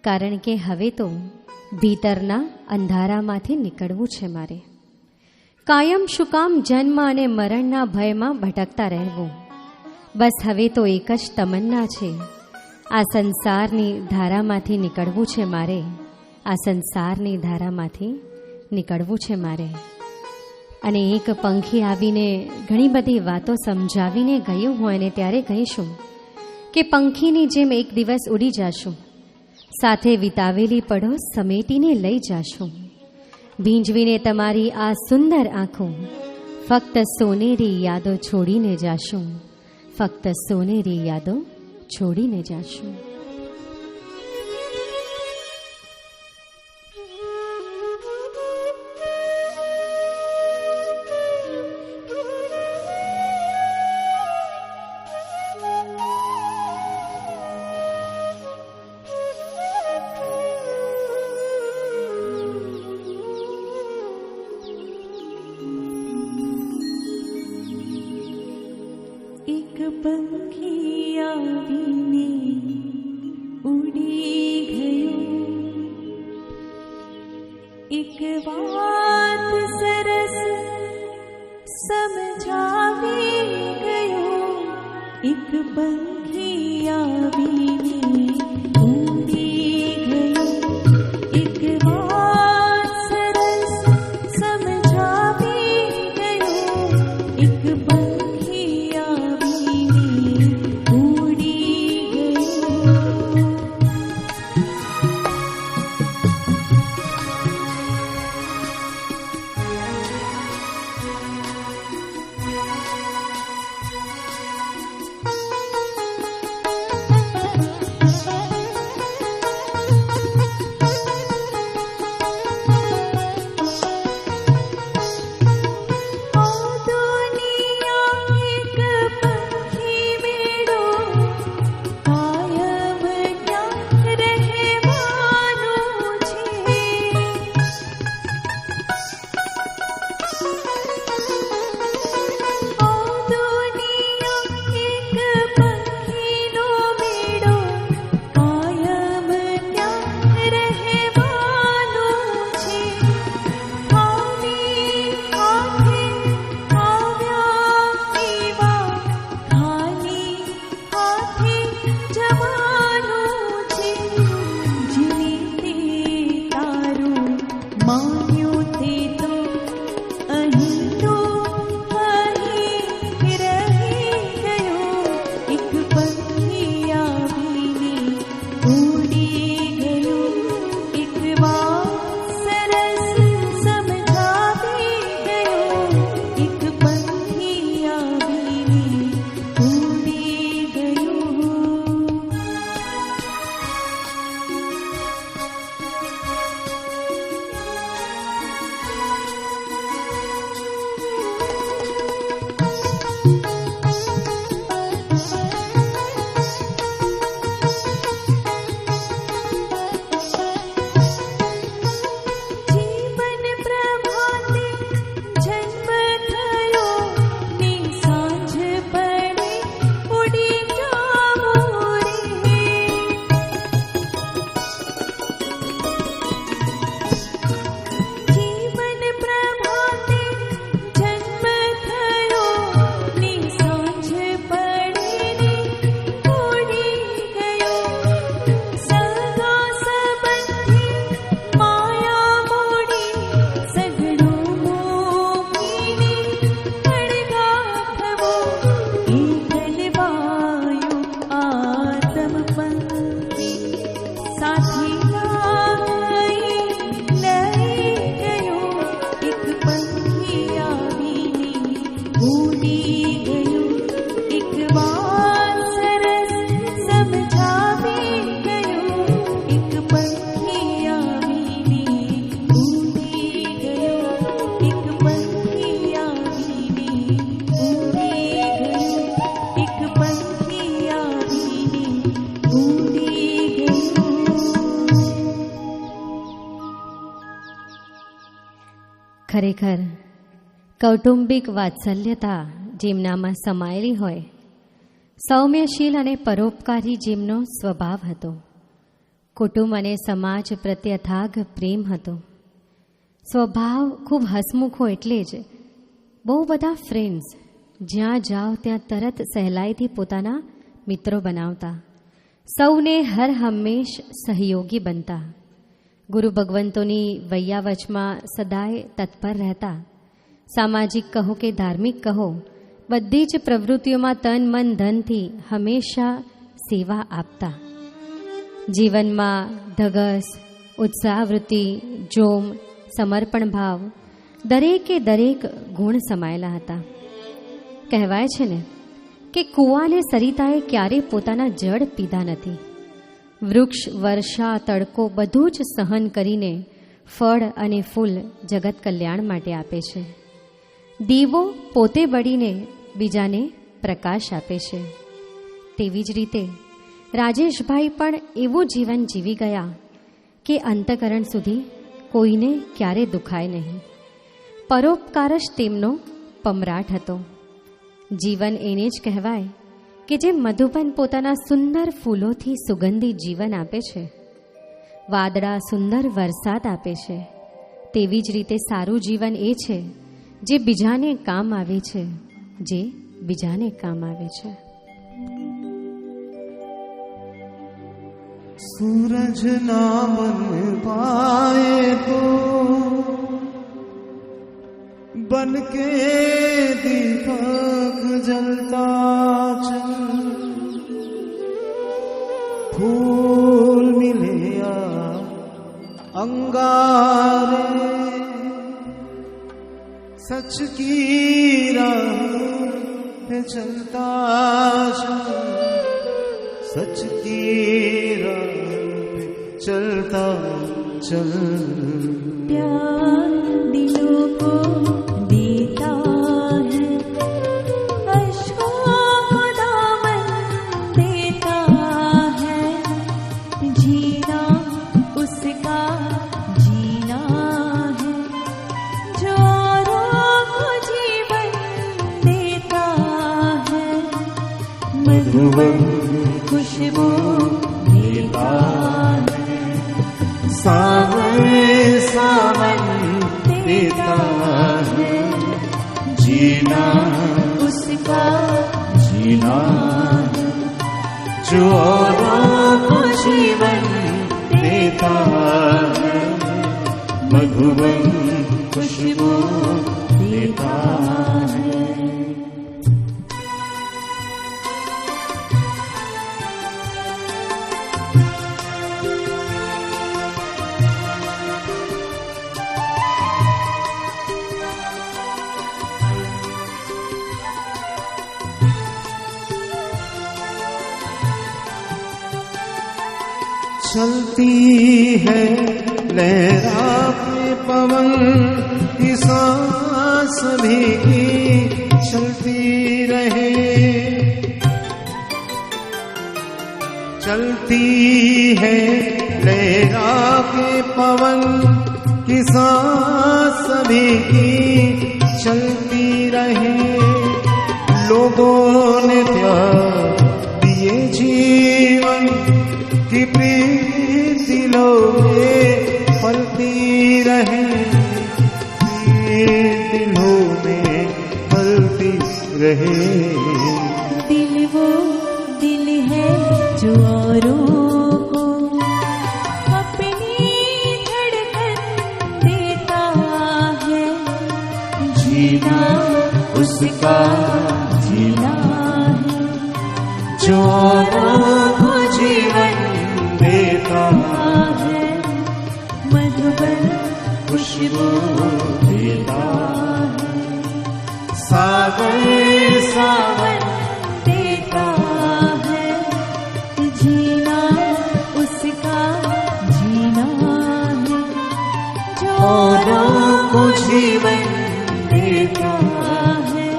કારણ કે હવે તો ભીતરના અંધારામાંથી નીકળવું છે મારે. કાયમ શું કામ જન્મ અને મરણના ભયમાં ભટકતા રહેવું, બસ હવે તો એક જ તમન્ના છે, આ સંસારની ધારામાંથી નીકળવું છે મારે. આ સંસારની ધારામાંથી નીકળવું છે મારે. અને એક પંખી આવીને ઘણી બધી વાતો સમજાવીને ગયું હોય ને ત્યારે કહીશું કે પંખીની જેમ એક દિવસ ઉડી જાશું, સાથે વિતાવેલી પળો સમેટીને લઈ જાશું, ભીંજવીને તમારી આ સુંદર આંખો, ફક્ત સોનેરી યાદો છોડીને જાશું, ફક્ત સોનેરી યાદો છોડીને જાશું. પંખી આવીને ઉડી ગયું. એક વાત સરસ સમજાવી ગયો. એક પંખી આવીને ઉડી ગયું. એક વાત સરસ સમજાવી ગયો. એક પંખી આવીને ઉડી ગયું. ખરેખર કૌટુંબિક વાત્સલ્યતા જેમનામાં સમાયેલી હોય, સૌમ્યશીલ અને પરોપકારી જેમનો સ્વભાવ હતો, કુટુંબ અને સમાજ પ્રત્યે અથાગ પ્રેમ હતો, સ્વભાવ ખૂબ હસમુખો એટલે જ બહુ બધા ફ્રેન્ડ્સ જ્યાં જાઓ ત્યાં તરત સહેલાઈથી પોતાના મિત્રો બનાવતા, સૌને હર હંમેશ સહયોગી બનતા, ગુરુ ભગવંતોની વૈયાવચમાં સદાય તત્પર રહેતા, સામાજિક કહો કે ધાર્મિક કહો બધી જ પ્રવૃત્તિઓમાં તન મન ધનથી હંમેશા સેવા આપતા. જીવનમાં ધગસ, ઉત્સાહવૃત્તિ, જોમ, સમર્પણ ભાવ દરેકે દરેક ગુણ સમાયેલા હતા. કહેવાય છે ને કે કૂવાને સરિતાએ ક્યારેય પોતાના જળ પીધા નથી. વૃક્ષ, વર્ષા, તડકો બધું જ સહન કરીને ફળ અને ફૂલ જગત કલ્યાણ માટે આપે છે. દીવો પોતે બળીને બીજાને પ્રકાશ આપે છે. તેવી જ રીતે રાજેશભાઈ પણ એવું જીવન જીવી ગયા કે અંતકરણ સુધી કોઈને ક્યારે દુખાય નહીં. પરોપકાર જ તેમનો પમરાટ હતો. જીવન એને જ કહેવાય કે જે મધુબન પોતાના સુંદર ફૂલોથી સુગંધી જીવન આપે છે, વાદળા સુંદર વરસાદ આપે છે, તેવી જ રીતે સારું જીવન એ છે જે બીજાને કામ આવે છે, જે બીજાને કામ આવે છે. सूरज ना बन पाए तो बन के दीपक जलता चल, फूल मिले या अंगारे सच की राह पे चलता चल, सच की राह पे चलता चल. प्यार दिलों को देता है, अश्कों को दामन देता है, जीना उसका जीना है, जो औरों को जीवन देता है, मधुबन खुशबू देता है, सावन सावन देता है, जीना उसका जीना है, जो औरों को जीवन देता है, मधुबन खुशबू देता है. चलती है लहरा के पवन की सांस भी चलती रहे, चलती है लहरा के पवन की सांस भी चलती रहे. लोगों ने त्याग दिए जीवन की प्रीत दिलों में पलती रहे, प्रीत दिलों में पलती रहे. दिल वो दिल है जो औरों को अपनी धड़कन देता है, जीना उसका जीना है, जो औरों को जीवन देता है, मधुबन खुशबू देता है, सावन सावन देता है, जीना उसका जीना है, जो औरों को जीवन देता है.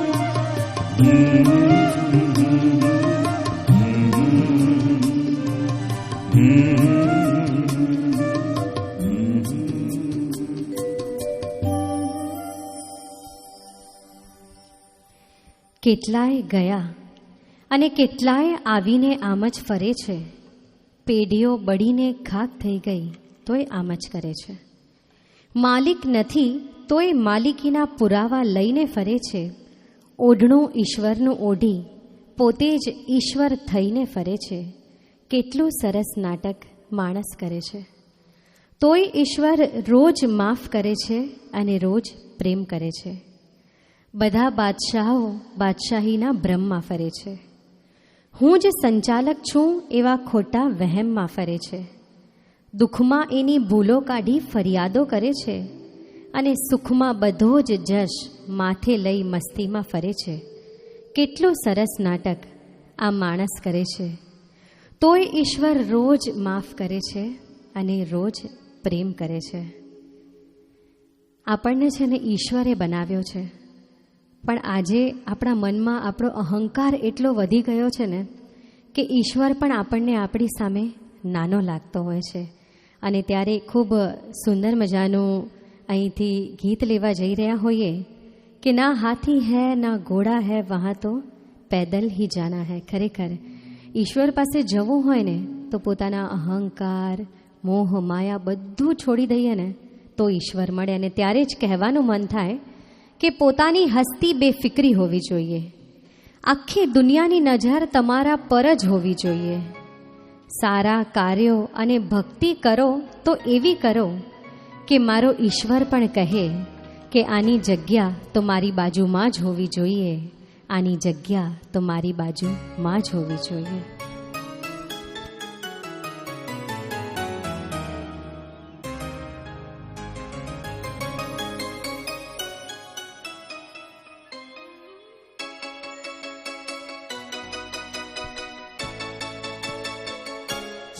કેટલાય ગયા અને કેટલાય આવીને આમ જ ફરે છે, પેઢીઓ બળીને ખાક થઈ ગઈ તોય આમ જ કરે છે, માલિક નથી તોય માલિકીના પુરાવા લઈને ફરે છે, ઓઢણું ઈશ્વરનું ઓઢી પોતે જ ઈશ્વર થઈને ફરે છે. કેટલું સરસ નાટક માણસ કરે છે, તોય ઈશ્વર રોજ માફ કરે છે અને રોજ પ્રેમ કરે છે. બધા બાદશાહો બાદશાહીના ભ્રમમાં ફરે છે, હું જ સંચાલક છું એવા ખોટા વહેમમાં ફરે છે. દુઃખમાં એની ભૂલો કાઢી ફરિયાદો કરે છે અને સુખમાં બધો જ જશ માથે લઈ મસ્તીમાં ફરે છે. કેટલું સરસ નાટક આ માણસ કરે છે, તોય ઈશ્વર રોજ માફ કરે છે અને રોજ પ્રેમ કરે છે. આપણને છે ને ઈશ્વરે બનાવ્યો છે, પણ આજે આપણા મનમાં આપણો અહંકાર એટલો વધી ગયો છે ને કે ઈશ્વર પણ આપણને આપણી સામે નાનો લાગતો હોય છે. અને ત્યારે ખૂબ સુંદર મજાનું અહીંથી ગીત લેવા જઈ રહ્યા હોઈએ કે ના હાથી હૈ ના ઘોડા હૈ વહાં તો पैदल ही जाना है। ખરેખર ઈશ્વર પાસે જવું હોય ને તો પોતાના અહંકાર, મોહ, માયા બધું છોડી દઈએ ને તો ઈશ્વર મળે. અને ત્યારે જ કહેવાનું મન થાય કે પોતાની હસ્તી બેફિક્રી હોવી જોઈએ. આખી દુનિયાની નજર તમારા પર જ હોવી જોઈએ. સારા કાર્યો અને ભક્તિ કરો તો એવી કરો કે મારો ઈશ્વર પણ કહે કે આની જગ્યા તો મારી બાજુમાં જ હોવી જોઈએ, આની જગ્યા તો મારી બાજુમાં જ હોવી જોઈએ.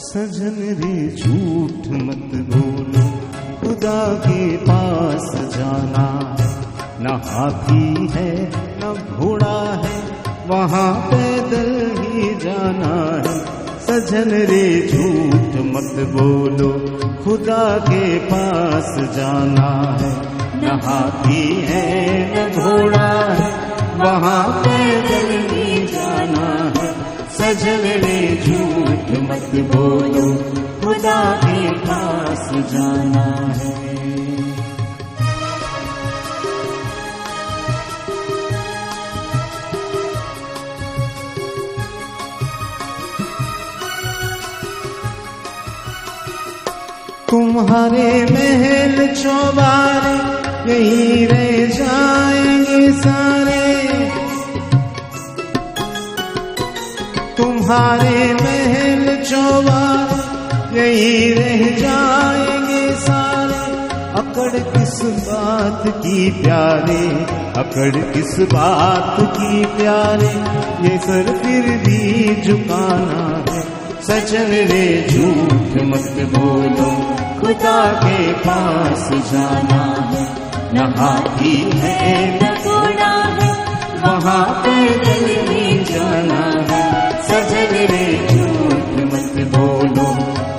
सजन रे झूठ मत बोलो, खुदा के पास जाना. न हाथी है न घोड़ा है, वहाँ पैदल ही जाना है. सजन रे झूठ मत बोलो, खुदा के पास जाना है. न हाथी है न घोड़ा है, वहाँ पैदल ही जाना है. सजन रे झूठ मत बोलो, खुदा के पास जाना है. तुम्हारे महल चौबारे यहीं रह जाएंगे सारे. तुम्हारे महल चौबारे यहीं रह जाएंगे सारे. अकड़ किस बात की प्यारे, अकड़ किस बात की प्यारे, ये सर फिर भी झुकाना है. सजन रे झूठ मत बोलो, खुदा के पास जाना है. न हाथी है न घोड़ा है, वहाँ पैदल ही जाना है. सजन रे झूठ मत बोलो,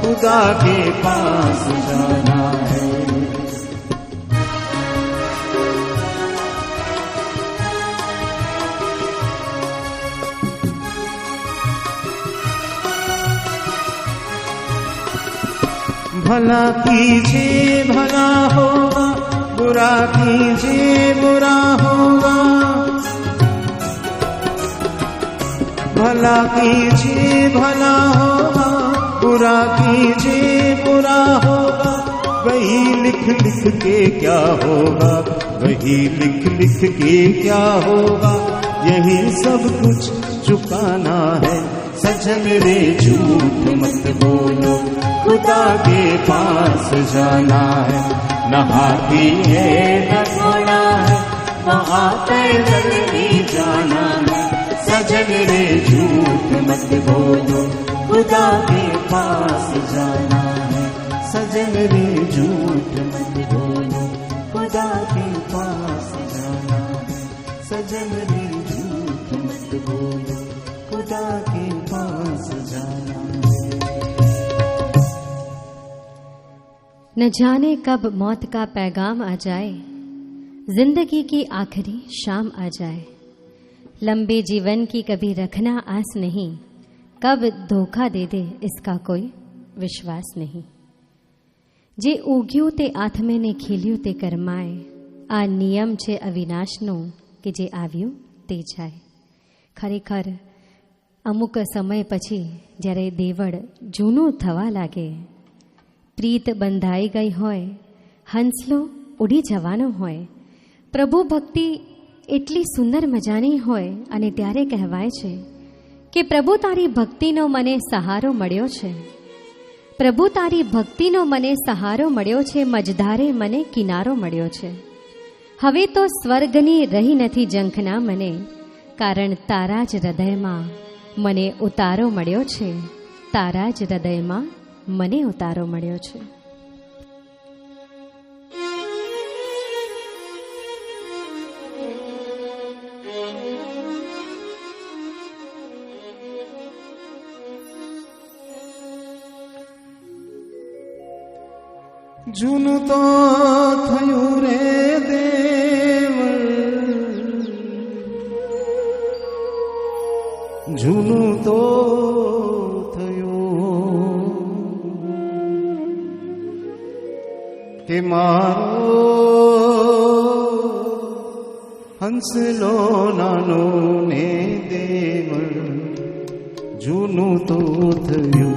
खुदा के पास जाना है. भला कीजिए भला होगा, बुरा कीजिए बुरा होगा. भला कीजिए भला होगा, बुरा कीजिए बुरा होगा. वही लिख लिख के क्या होगा, वही लिख लिख के क्या होगा. यही सब कुछ चुकाना है. सजन रे झूठ मत बोलो, खुदा के पास जाना है. न हाथी है न घोड़ा है, वहाँ पैदल ही जाना है. सजन रे झूठ मत बोलो, खुदा के पास जाना है. सजन रे झूठ मत बोलो, खुदा के पास जाना है. सजन रे झूठ मत बोलो, खुदा के पास जाना है. न जाने कब मौत का पैगाम आ जाए, जिंदगी की आखिरी शाम आ जाए. लंबे जीवन की कभी रखना आस नहीं, कब धोखा दे दे इसका कोई विश्वास नहीं. જે ઉગ્યું તે આથમે ને ખીલ્યું તે કરમાય, આ નિયમ છે અવિનાશનો કે જે આવ્યું તે જાય. ખરેખર અમુક સમય પછી જ્યારે દેવળ જૂનું થવા લાગે, પ્રીત બંધાઈ ગઈ હોય, હંસલો ઉડી જવાનો હોય, પ્રભુ ભક્તિ એટલી સુંદર મજાની હોય અને ત્યારે કહેવાય છે કે પ્રભુ તારી ભક્તિનો મને સહારો મળ્યો છે. પ્રભુ તારી ભક્તિનો મને સહારો મળ્યો છે, મજધારે મને કિનારો મળ્યો છે. હવે તો સ્વર્ગની રહી નથી ઝંખના મને, કારણ તારા જ હૃદયમાં મને ઉતારો મળ્યો છે. તારા જ હૃદયમાં મને ઉતારો મળ્યો છે. જૂનું તો થયું રે દેવ, જૂનું તો થયું કે મારો હંસલો નાનો ને દેવળ જૂનું તો થયું.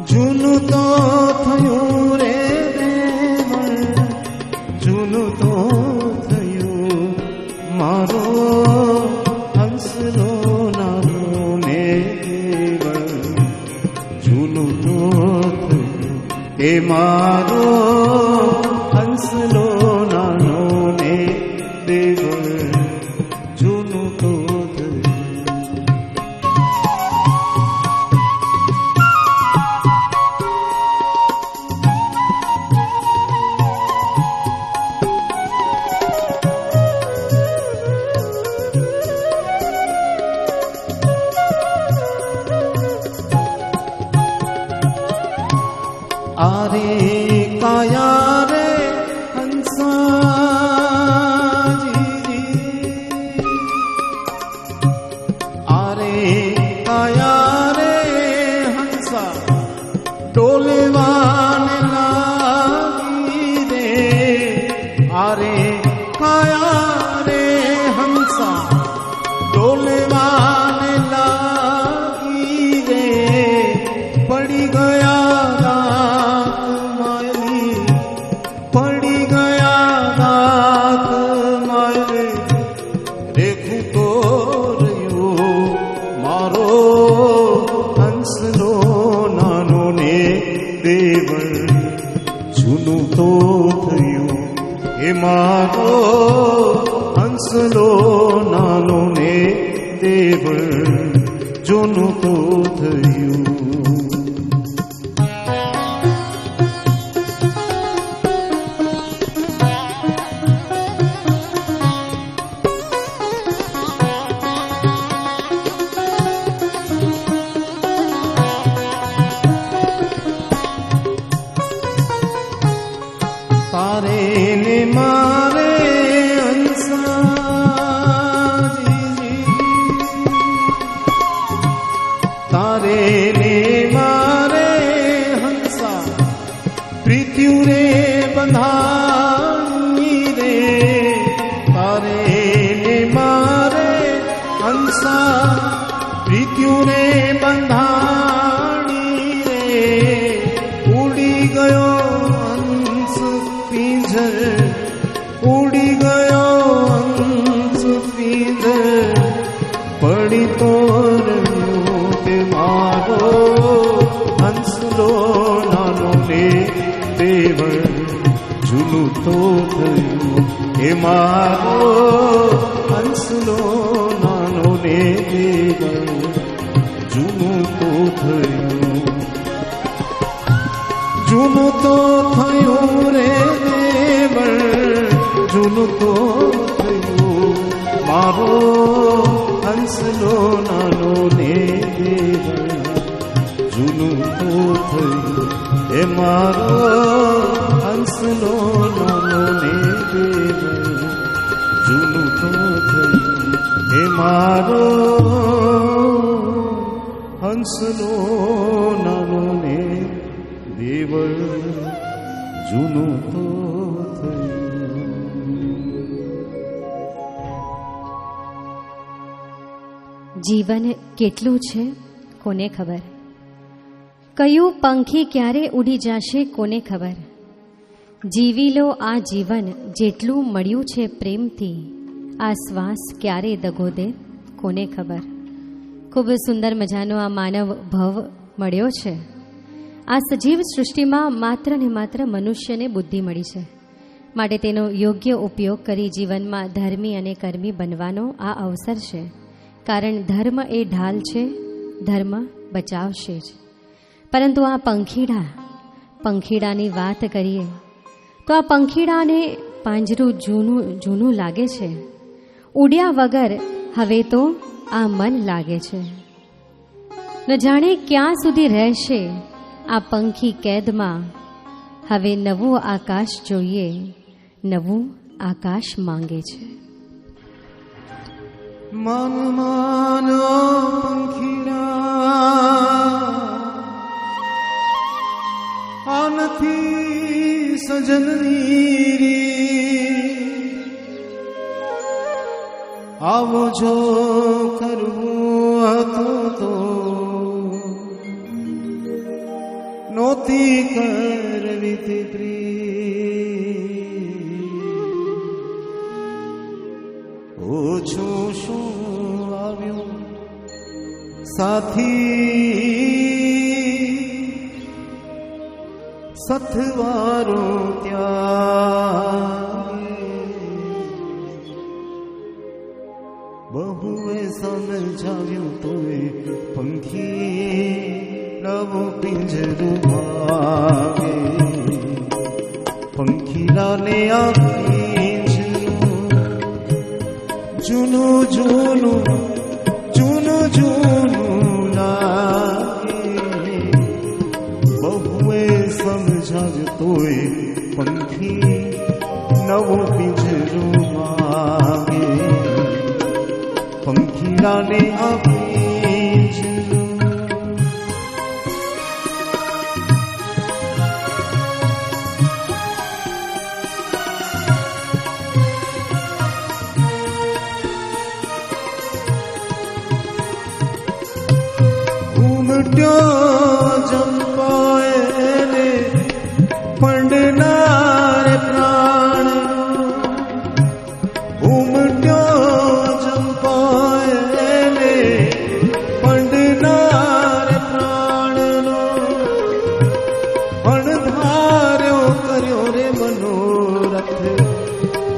જૂનું તો થયું રે દેવળ જૂનું તો થયું મારો હંસલો નાનો ને દેવળ જૂનું તો થયું એ મારો હંસલો નાનો ને દેવળ જૂનું તો થયું. आरे काया रे हंसा जी आरे काया रे हंसा डोलेवान लागी रे आरे काया रे हंसा डोलेवान लागी रे पड़ी गया જૂનું તો થયું એ મારો હંસલો નાનો ને દેવળ જૂનું તો થયું. तारे ने मारे हंसा जी तारे ने मारे हंसा पृथ्वी रे बंधानी रे तारे ने मारे हंसा पृथ्वी रे बंधानी रे उड़ी गयो उड़ी गयो हंस पींजर पड़ी तो रह्यो के मारो हंसलो नानो ने देवळ જૂનું તો થયું એ મારો હંસલો નાનો ને દેવળ જૂનું તો થયું જૂનું તો થયું રે જૂનું તો થયું મારો હંસલો નાનો ને દેવળ જૂનું તો થયું એ મારો હંસલો નાનો ને દેવળ જૂનું તો થયું એ મારો હંસલો નાનો ને દેવળ જૂનું તો જીવન કેટલું છે કોને ખબર, કયું પંખી ક્યારે ઉડી જશે કોને ખબર. જીવી લો આ જીવન જેટલું મળ્યું છે પ્રેમથી, આ શ્વાસ ક્યારે દગો દે કોને ખબર. ખૂબ સુંદર મજાનો આ માનવ ભવ મળ્યો છે. આ સજીવ સૃષ્ટિમાં માત્ર ને માત્ર મનુષ્યને બુદ્ધિ મળી છે, માટે તેનો યોગ્ય ઉપયોગ કરી જીવનમાં ધર્મી અને કર્મી બનવાનો આ અવસર છે. કારણ ધર્મ એ ઢાલ છે, ધર્મ બચાવશે જ. પરંતુ આ પંખીડાની વાત કરીએ તો આ પંખીડાને પાંજરું જૂનું લાગે છે. ઉડ્યા વગર હવે તો આ મન લાગે છે. ન જાણે ક્યાં સુધી રહેશે આ પંખી કેદમાં હવે નવું આકાશ જોઈએ, નવું આકાશ માંગે છે. મન માનો પંખીડા આ નથી સજનની રીત, આવો જો કરવું હતું તો નોતી કરવી તે પ્રીત. ઓછું શું આવ્યું સાથી સથવારો ત્યાં, બહુએ સમજાવ્યું તોય પંખી નવું પિંજરું માગે. પંખીલાને આ પિંજરું જૂનું જૂનું જૂનું જૂનું લાગે. બહુએ સમજાવ્યું તોય પંખી નવું પિંજરું માગે. પંખીલાને આ પિંજરું જંપાયને પંડનારે પ્રાણ, ઉમટ્યો જંપાયને પંડનારે પ્રાણનો, અણધાર્યો કર્યો રે મનોરથ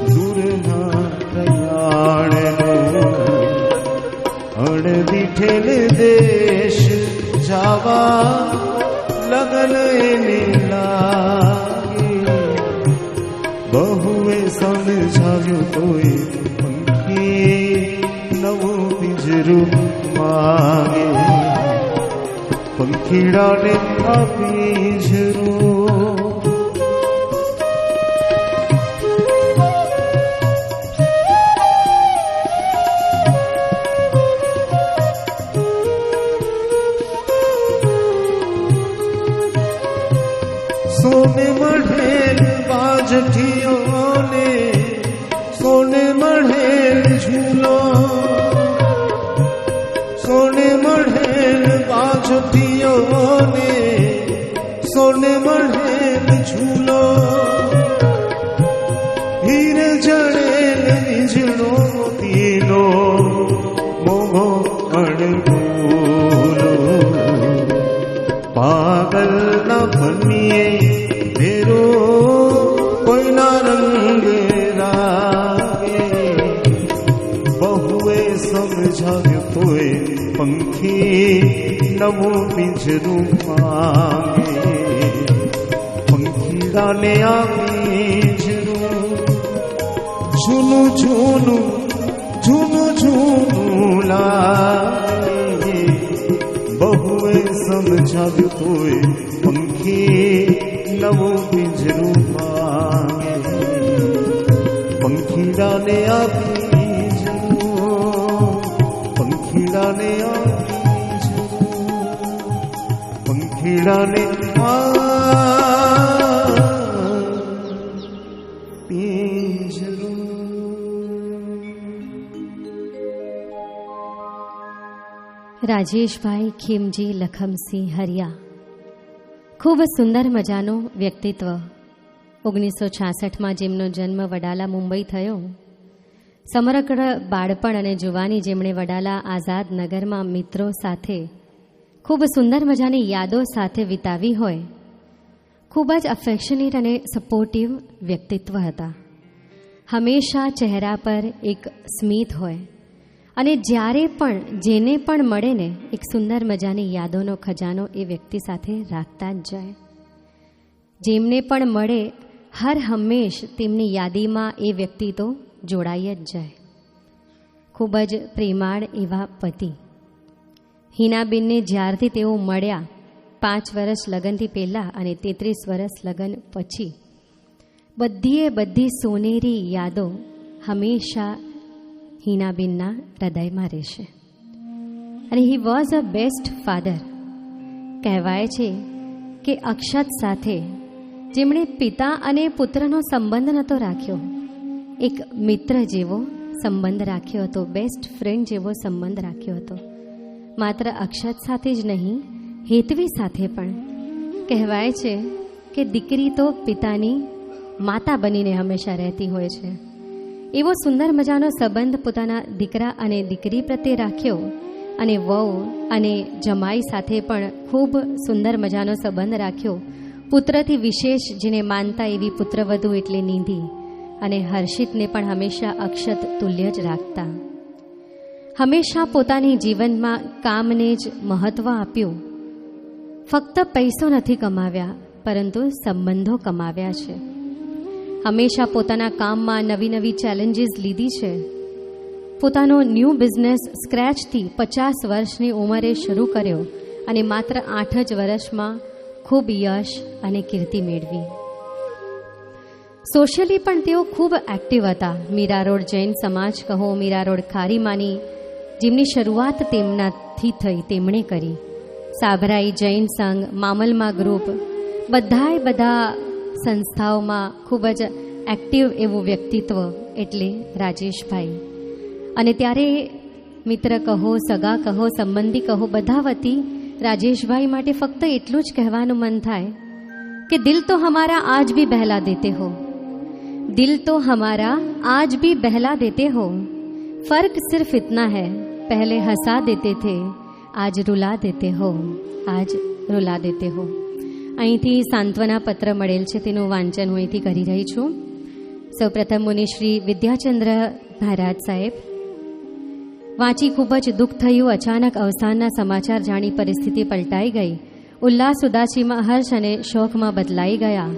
દૂરના પ્રયાણનો. અણદીઠેલ દેશ જાવા લગન એને લાગે. બહુએ સમજાવ્યું તોય પંખી નવું પિંજરું માગે. પંખીડાને આ પિંજરું સોને મઢેલ બાજઠીઓને, સોને મઢેલ ઝૂલો, સોને મઢેલ બાજઠીઓને, સોને મઢેલ ઝૂલો. હીર જડેલ નીજણો મોતીનો મોગો અણગોલો. પાગલ ના બનીએ મેરો કોઈના રંગ રાગે. બહુએ સમજાવ્યું તોય પંખી નવું પિંજરું માંગે. પંખીડાને આ પિંજરું જૂનું જૂનું જૂનું જૂનું લાગે. બહુએ સમજાવ્યું તોય પંખી નવું પિંજરું માંગે. પંખીડાને આ પિંજરું, પંખીડાને આ પિંજરું, પંખીડાને આ પિંજરું. રાજેશભાઈ ખીમજી લખમસિંહ હરિયા, ખૂબ સુંદર મજાનું વ્યક્તિત્વ. 1966માં જેમનો જન્મ વડાલા મુંબઈ થયો, સમગ્ર બાળપણ અને જુવાની જેમણે વડાલા આઝાદ નગરમાં મિત્રો સાથે ખૂબ સુંદર મજાની યાદો સાથે વિતાવી હોય, ખૂબ જ અફેક્શનેટ અને સપોર્ટિવ વ્યક્તિત્વ હતા. હંમેશા ચહેરા પર એક સ્મિત હોય અને જ્યારે પણ જેને પણ મળે ને એક સુંદર મજાની યાદોનો ખજાનો એ વ્યક્તિ સાથે રાખતા જ જાય. જેમને પણ મળે હર હંમેશ તેમની યાદીમાં એ વ્યક્તિ તો જોડાઈ જ જાય. ખૂબ જ પ્રેમાળ એવા પતિ. હિનાબેનને જ્યારથી તેઓ મળ્યા 5 વર્ષ લગ્નથી પહેલાં અને 33 વર્ષ લગ્ન પછી બધી સોનેરી યાદો હંમેશા હિનાબેનના હૃદયમાં રહેશે. અને he was a best father. કહેવાય છે કે અક્ષત સાથે જેમણે પિતા અને પુત્રનો સંબંધ નહોતો રાખ્યો, એક મિત્ર જેવો સંબંધ રાખ્યો હતો, બેસ્ટ ફ્રેન્ડ જેવો સંબંધ રાખ્યો હતો. માત્ર અક્ષત સાથે જ નહીં, હેતવી સાથે પણ. કહેવાય છે કે દીકરી તો પિતાની માતા બનીને હંમેશા રહેતી હોય છે. એવો સુંદર મજાનો સંબંધ પોતાના દીકરા અને દીકરી પ્રત્યે રાખ્યો અને વહુ અને જમાઈ સાથે પણ ખૂબ સુંદર મજાનો સંબંધ રાખ્યો. પુત્રથી વિશેષ જેને માનતા એવી પુત્રવધુ એટલે નિધિ અને હર્ષિતને પણ હંમેશા અક્ષત તુલ્ય જ રાખતા. હંમેશા પોતાની જીવનમાં કામને જ મહત્ત્વ આપ્યું. ફક્ત પૈસો નથી કમાવ્યા, પરંતુ સંબંધો કમાવ્યા છે. હંમેશા પોતાના કામમાં નવી ચેલેન્જીસ લીધી છે. પોતાનો ન્યૂ બિઝનેસ સ્ક્રેચથી 50 વર્ષની ઉંમરે શરૂ કર્યો અને માત્ર 8 જ વર્ષમાં ખૂબ યશ અને કીર્તિ મેળવી. સોશિયલી પણ તેઓ ખૂબ એક્ટિવ હતા. મીરા રોડ જૈન સમાજ કહો, મીરા રોડ ખારીમાની જેમની શરૂઆત તેમનાથી થઈ, તેમણે કરી. સાભરાઈ જૈન સંઘ, મામલમાં ગ્રુપ, બધા સંસ્થાઓમાં ખૂબ જ એક્ટિવ એવું વ્યક્તિત્વ એટલે રાજેશભાઈ. અને ત્યારે મિત્ર કહો, સગા કહો, સંબંધી કહો, બધા વતી રાજેશભાઈ માટે ફક્ત એટલું જ કહેવાનું મન થાય કે દિલ તો હમારા આજ ભી બહેલા દેતે હો, દિલ તો હમારા આજ ભી બહેલા દેતે હો, ફર્ક સિર્ફ ઇતના હૈ પહેલે હસા દેતે થે, આજ રૂલા દેતે હો, આજ રૂલા દેતે હો. અહીંથી સાંત્વના પત્ર મળેલ છે, તેનું વાંચન હું અહીંથી કરી રહી છું. સૌપ્રથમ મુનિશ્રી વિદ્યાચંદ્ર મહારાજ સાહેબ. વાંચી ખૂબ જ દુઃખ થયું. અચાનક અવસાનના સમાચાર જાણી પરિસ્થિતિ પલટાઈ ગઈ. ઉલ્લાસ ઉદાસીમાં હર્ષ અને શોકમાં બદલાઈ ગયા.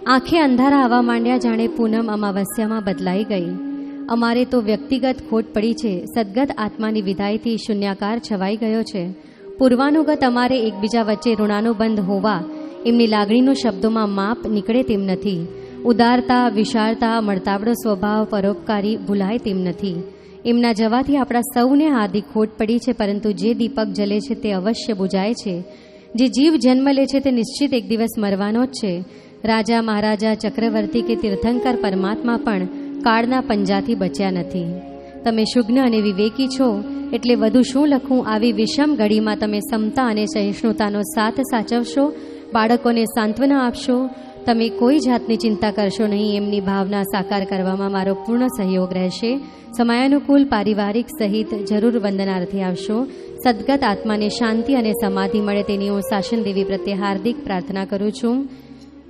આંખે અંધારા આવવા માંડ્યા, જાણે પૂનમ અમાવસ્યામાં બદલાઈ ગઈ. અમારે તો વ્યક્તિગત ખોટ પડી છે. સદગત આત્માની વિદાયથી શૂન્યાકાર છવાઈ ગયો છે. પૂર્વાનુગત અમારે એકબીજા વચ્ચે ઋણાનુબંધ હોવા એમની લાગણીનું શબ્દોમાં માપ નીકળે તેમ નથી. ઉદારતા, વિશાળતા, મળતાવડો સ્વભાવ, પરોપકારી ભૂલાય તેમ નથી. એમના જવાથી આપણા સૌને હાર્દિક ખોટ પડી છે, પરંતુ જે દીપક જલે છે તે અવશ્ય બુજાય છે. જે જીવ જન્મ લે છે તે નિશ્ચિત એક દિવસ મરવાનો જ છે. રાજા, મહારાજા, ચક્રવર્તી કે તીર્થંકર પરમાત્મા પણ કાળના પંજાથી બચ્યા નથી. તમે શુગ્ન અને વિવેકી છો, એટલે વધુ શું લખું. આવી વિષમ ઘડીમાં તમે સમતા અને સહિષ્ણુતાનો સાથ સાચવશો, બાળકોને સાંત્વના આપશો. તમે કોઈ જાતની ચિંતા કરશો નહીં. એમની ભાવના સાકાર કરવામાં મારો પૂર્ણ સહયોગ રહેશે. સમયાનુકૂળ પારિવારિક સહિત જરૂર વંદનાર્થે આવશો. સદગત આત્માને શાંતિ અને સમાધિ મળે તેની હું શાસન દેવી પ્રત્યે હાર્દિક પ્રાર્થના કરું છું.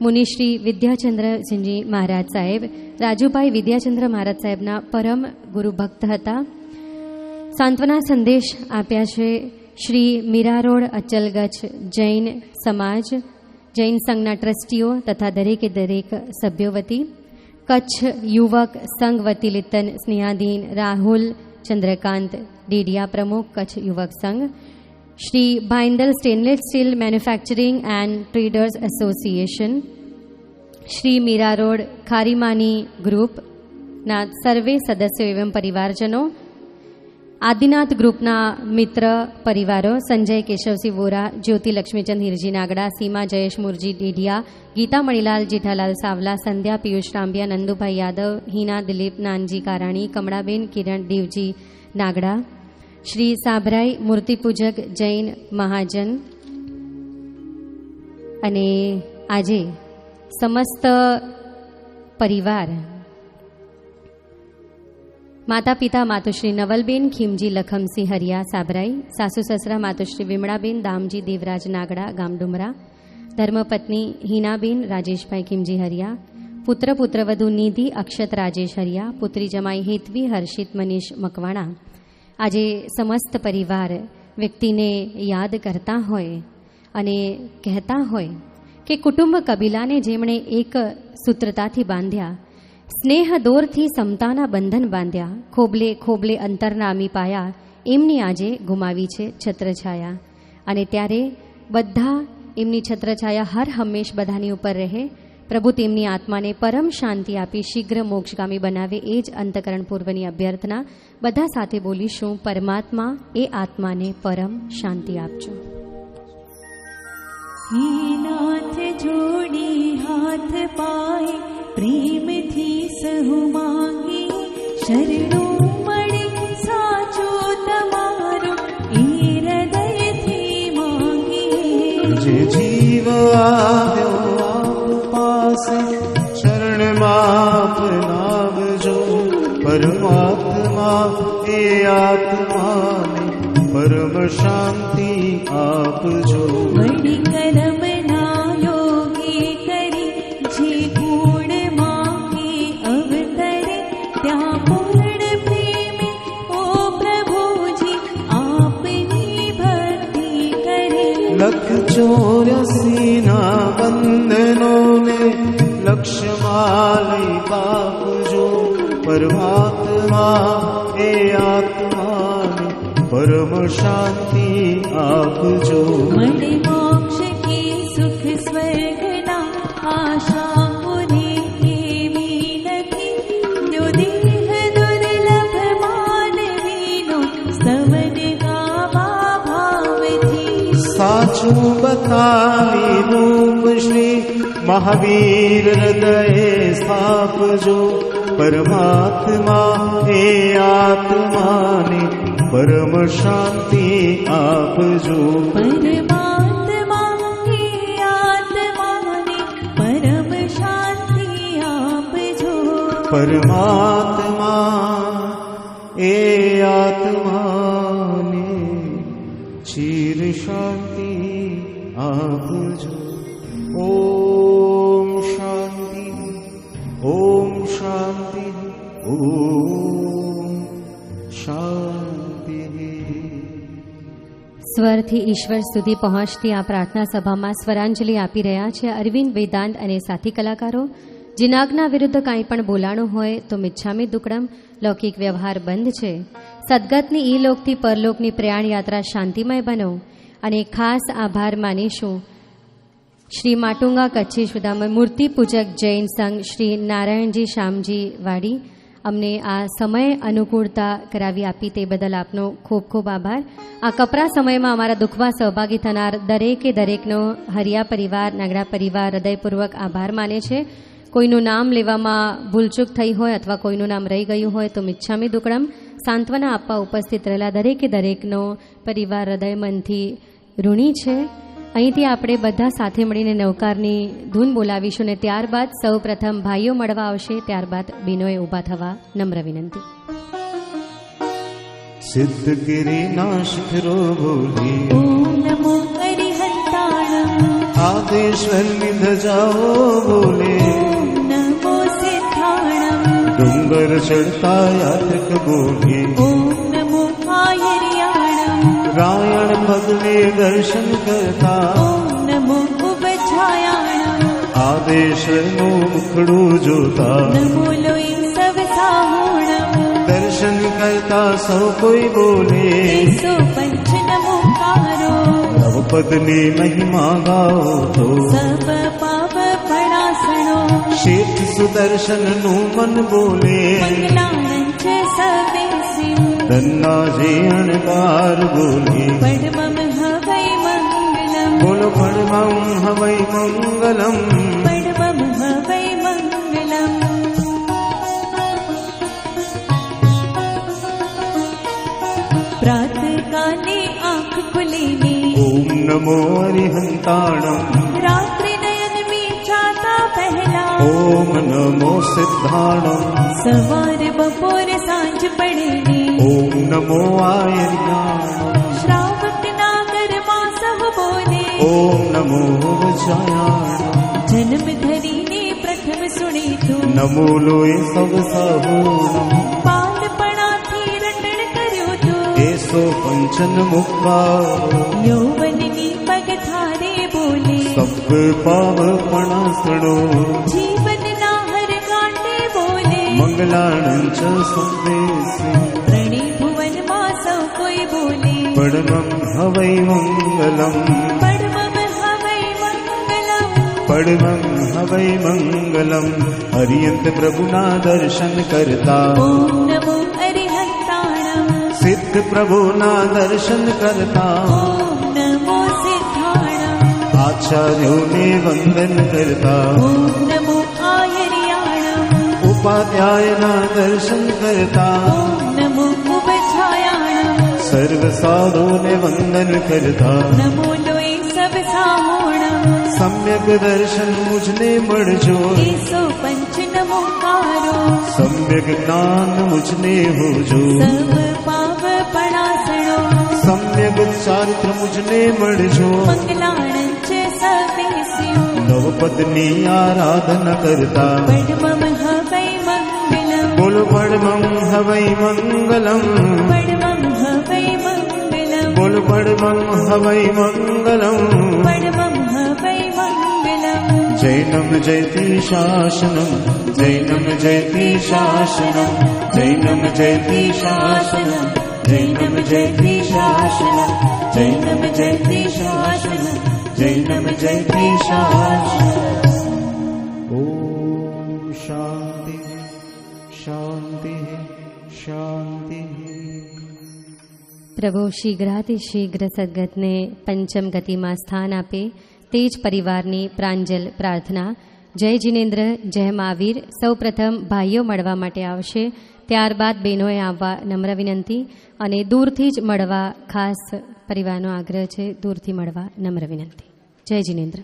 મુનિશ્રી વિદ્યાચંદ્રસિંહજી મહારાજ સાહેબ રાજુભાઈ વિદ્યાચંદ્ર મહારાજ સાહેબના પરમ ગુરુ ભક્ત હતા. સાંત્વના સંદેશ આપ્યા છે શ્રી મીરા રોડ અચલગચ્છ જૈન સમાજ, જૈન સંઘના ટ્રસ્ટીઓ તથા દરેકે દરેક સભ્યો વતી. કચ્છ યુવક સંઘ વતી લીતન સ્નેહાધીન રાહુલ ચંદ્રકાંત ડીડિયા પ્રમુખ, કચ્છ યુવક સંઘ. Shri Bhayandar stainless steel manufacturing and traders association, Shri Mira road ખારીમાની ગ્રુપના સર્વે સદસ્યો એવં પરિવારજનો, આદિનાથ ગ્રુપના મિત્ર પરિવારો સંજય કેશવસિંહ વોરા, જ્યોતિ લક્ષ્મીચંદ હિરજી નાગડા, સીમા જયેશ મુરજી ડેડિયા, ગીતા મણીલાલ જેઠાલાલ સાવલા, સંધ્યા પિયુષ રાંબિયા, નંદુભાઈ યાદવ, હિના દિલીપ નાનજી કારાણી, કમળાબેન કિરણ દેવજી નાગડા, શ્રી સાભરાઈ મૂર્તિપૂજક જૈન મહાજન. અને આજે સમસ્ત પરિવાર માતા પિતા માતુશ્રી નવલબેન ખીમજી લખમસિંહ હરિયા સાબરાઈ, સાસુ સસરા માતુશ્રી વિમળાબેન દામજી દેવરાજ નાગડા ગામડુમરા, ધર્મપત્ની હિનાબેન રાજેશભાઈ ખીમજી હરિયા, પુત્ર પુત્રવધુ નિધિ અક્ષત રાજેશ હરિયા, પુત્રી જમાઈ હેતવી હર્ષિત મનીષ મકવાણા. આજે સમસ્ત પરિવાર વ્યક્તિને યાદ કરતા હોય અને કહેતા હોય કે કુટુંબ કબીલાને જેમણે એક સૂત્રતાથી બાંધ્યા, સ્નેહ દોરથી સમતાના બંધન બાંધ્યા, ખોબલે ખોબલે અંતરના અમી પાયા, એમની આજે ગુમાવી છે છત્રછાયા. અને ત્યારે બધા એમની છત્રછાયા હર હંમેશ બધાની ઉપર રહે. પ્રભુ તેમની આત્માને પરમ શાંતિ આપી શીઘ્ર મોક્ષગામી બનાવે એ જ અંતકરણ પૂર્વની અભ્યર્થના. બધા સાથે બોલીશું, પરમાત્મા એ આત્માને પરમ શાંતિ આપજો. હે નાથ જોડી હાથ પાય પ્રેમથી સહુ માંગી, શરણું મળી સાચો તમારો એ હૃદયથી માંગી. જે જીવ આવ્યો આપ પાસે શરણમાં આપનાવજો. પરમાત્મા એ આત્માને પરમ શાંતિ આપજો. વડી કરમના યોગી કરી જે ગુણ માંગી અવતરે, ત્યાં પૂર્ણ પ્રેમે ઓ પ્રભુજી આપની ભક્તિ કરે. 184 ના બંધનોને લક્ષ્યમાં લઈ બાપજો. પરમાત્મા એ આત્માને પરમ શાંતિ આપજો. મળે મોક્ષ કી સુખ સ્વર્ગના આશા પુરી એવી નથી. જો દેહ દુર્લભ માનવીનો સ્તવન ગાવા ભાવથી. સાચું બતાવી રૂપ શ્રી મહાવીર હૃદયે સ્થાપજો. પરમાત્મા એ આત્માને પરમ શાંતિ આપજો. પરમાત્મા એ આત્માને પરમ શાંતિ આપજો. પરમાત્મા એ આત્માને ચિર શાંતિ આપજો. ઓમ શાંતિ, ઓમ શાંતિ, ઓમ શાંતિ. સ્વરથી ઈશ્વર સુધી પહોંચતી આ પ્રાર્થના સભામાં સ્વરાંજલિ આપી રહ્યા છે અરવિંદ વેદાંત અને સાથી કલાકારો. જીનાગના વિરુદ્ધ કાંઈ પણ બોલાણું હોય તો મિચ્છામી દુક્કડમ. લૌકિક વ્યવહાર બંધ છે. સદગતની ઈલોકથી પરલોકની પ્રયાણ યાત્રા શાંતિમય બનો. અને ખાસ આભાર માનીશું શ્રી માટુંગા કચ્છી સુદામા મૂર્તિ પૂજક જૈન સંઘ શ્રી નારાયણજી શામજી વાડી અમને આ સમય અનુકૂળતા કરાવી આપી તે બદલ આપનો ખૂબ ખૂબ આભાર. આ કપરા સમયમાં અમારા દુઃખમાં સહભાગી થનાર દરેકે દરેકનો હરિયા પરિવાર, નાગડા પરિવાર હૃદયપૂર્વક આભાર માને છે. કોઈનું નામ લેવામાં ભૂલચૂક થઈ હોય અથવા કોઈનું નામ રહી ગયું હોય તો મિચ્છામી દુક્કડમ. સાંત્વના આપવા ઉપસ્થિત રહેલા દરેકે દરેકનો પરિવાર હૃદય મનથી ઋણી છે. અહીંથી આપણે બધા સાથે મળીને નવકારની ધૂન બોલાવીશું ને ત્યારબાદ સૌ પ્રથમ ભાઈઓ મળવા આવશે, ત્યારબાદ બહેનોએ ઊભા થવા નમ્ર વિનંતી. સિદ્ધગિરિના શિખરો બોલી ઓમ નમો અરિહંતાણમ. આદેશ્વરની ધજાઓ બોલે ઓમ નમો સિદ્ધાણમ. ડુંગર ચડતા યાત્રક બોલે ઓમ નમો આયર્યાણમ. રાયણ પગલે દર્શન કરતા ઓમ નમો ઉપછાયાણમ. આદેશનું મુખડું જોતા નમો લોઈ સવ સાહુણમ. દર્શન કરતા સૌ કોઈ બોલે એસો પંચ નમોકારો. નવપદની મહિમા ગાઓ તો સબ પાપ પ્રણાસણો. શેઠ સુદર્શનનું મન બોલે મંગલાનંચ સવેસિમ. ધન્નાજી અણકાર બોલે પડમમ હવૈ મંગલમ. બોલો પડમં હવૈ મંગલમ. પડમમ હવૈ મંગલમ. प्रात काले आँख खुलेने. ઓમ નમો હરિહંતાણમ. रात्रि नयन में जाता पहला. ઓમ નમો સિદ્ધાણમ. सवार बपोर सांझ पड़ने. ઓમ નમો આયર્યાણમ. श्रावक नागर माँ सब बोले. ઓમ નમો વજાયાણમ. जन्म धरी ने प्रथम सुनी तू. નમો લોય સવ સહુણમ. पाल पड़ा थी रटण કર્યો તું. એસો પંચન મુક્તા यौवन नी पग थारे बोले. સબ પાવ પણાસણો जीवन ना हर गांडे बोले. મંગલાણં ચ સંદેશી प्रणी भुवन माँ सब कोई बोले. પડમં હવૈ મંગલમ. પડમમ હવૈ પડમં હવૈ મંગલમ હરિયંત પ્રભુના દર્શન કરતા ઓમ નમો અરિહંતાણમ સિદ્ધ પ્રભુના દર્શન કરતા ઓમ નમો સિદ્ધાણમ આચાર્યોને વંદન કરતા ઓમ નમો આયર્યાણમ ઉપાધ્યાયના દર્શન કરતા ઓમ નમો ઉપછાયાણમ સર્વ સાધુને વંદન કરતા નમો લોય સબ સામોણમ સમ્યક દર્શન મુझને મળજો એસો પંચ નમોકારો સમ્યક જ્ઞાન મુझને હોજો સબ પાવ પણાસણો સમ્યક ચારિત્ર મુझને મળજો મંગલાણં ચ સવેસ્યો નવપદની આરાધના કરતા પડમમ હવૈ મંગલમ બોલો પડમં હવૈ મંગલમ પડમમ હવૈ મંગલમ બોલો પડમં હવૈ મંગલમ પડમમ હવૈ મંગલમ જૈનમ જયતિ શાસનમ જૈનમ જયતિ શાસનમ જૈનમ જયતિ શાસનમ જૈનમ જયતિ શાસનમ જૈનમ જયતિ શાસનમ જૈનમ જયતિ શાસનમ ઓમ શાંતિ શાંતિ શાંતિ. પ્રભુ શીઘ્રાતિશીઘ્ર સદગતને પંચમ ગતિમાં સ્થાન આપે તે જ પરિવારની પ્રાંજલ પ્રાર્થના. જય જિનેન્દ્ર, જય મહાવીર. સૌ પ્રથમ ભાઈઓ મળવા માટે આવશે, ત્યારબાદ બહેનોએ આવવા નમ્ર વિનંતી, અને દૂરથી જ મળવા ખાસ પરિવારનો આગ્રહ છે, દૂરથી મળવા નમ્ર વિનંતી. જય જિનેન્દ્ર.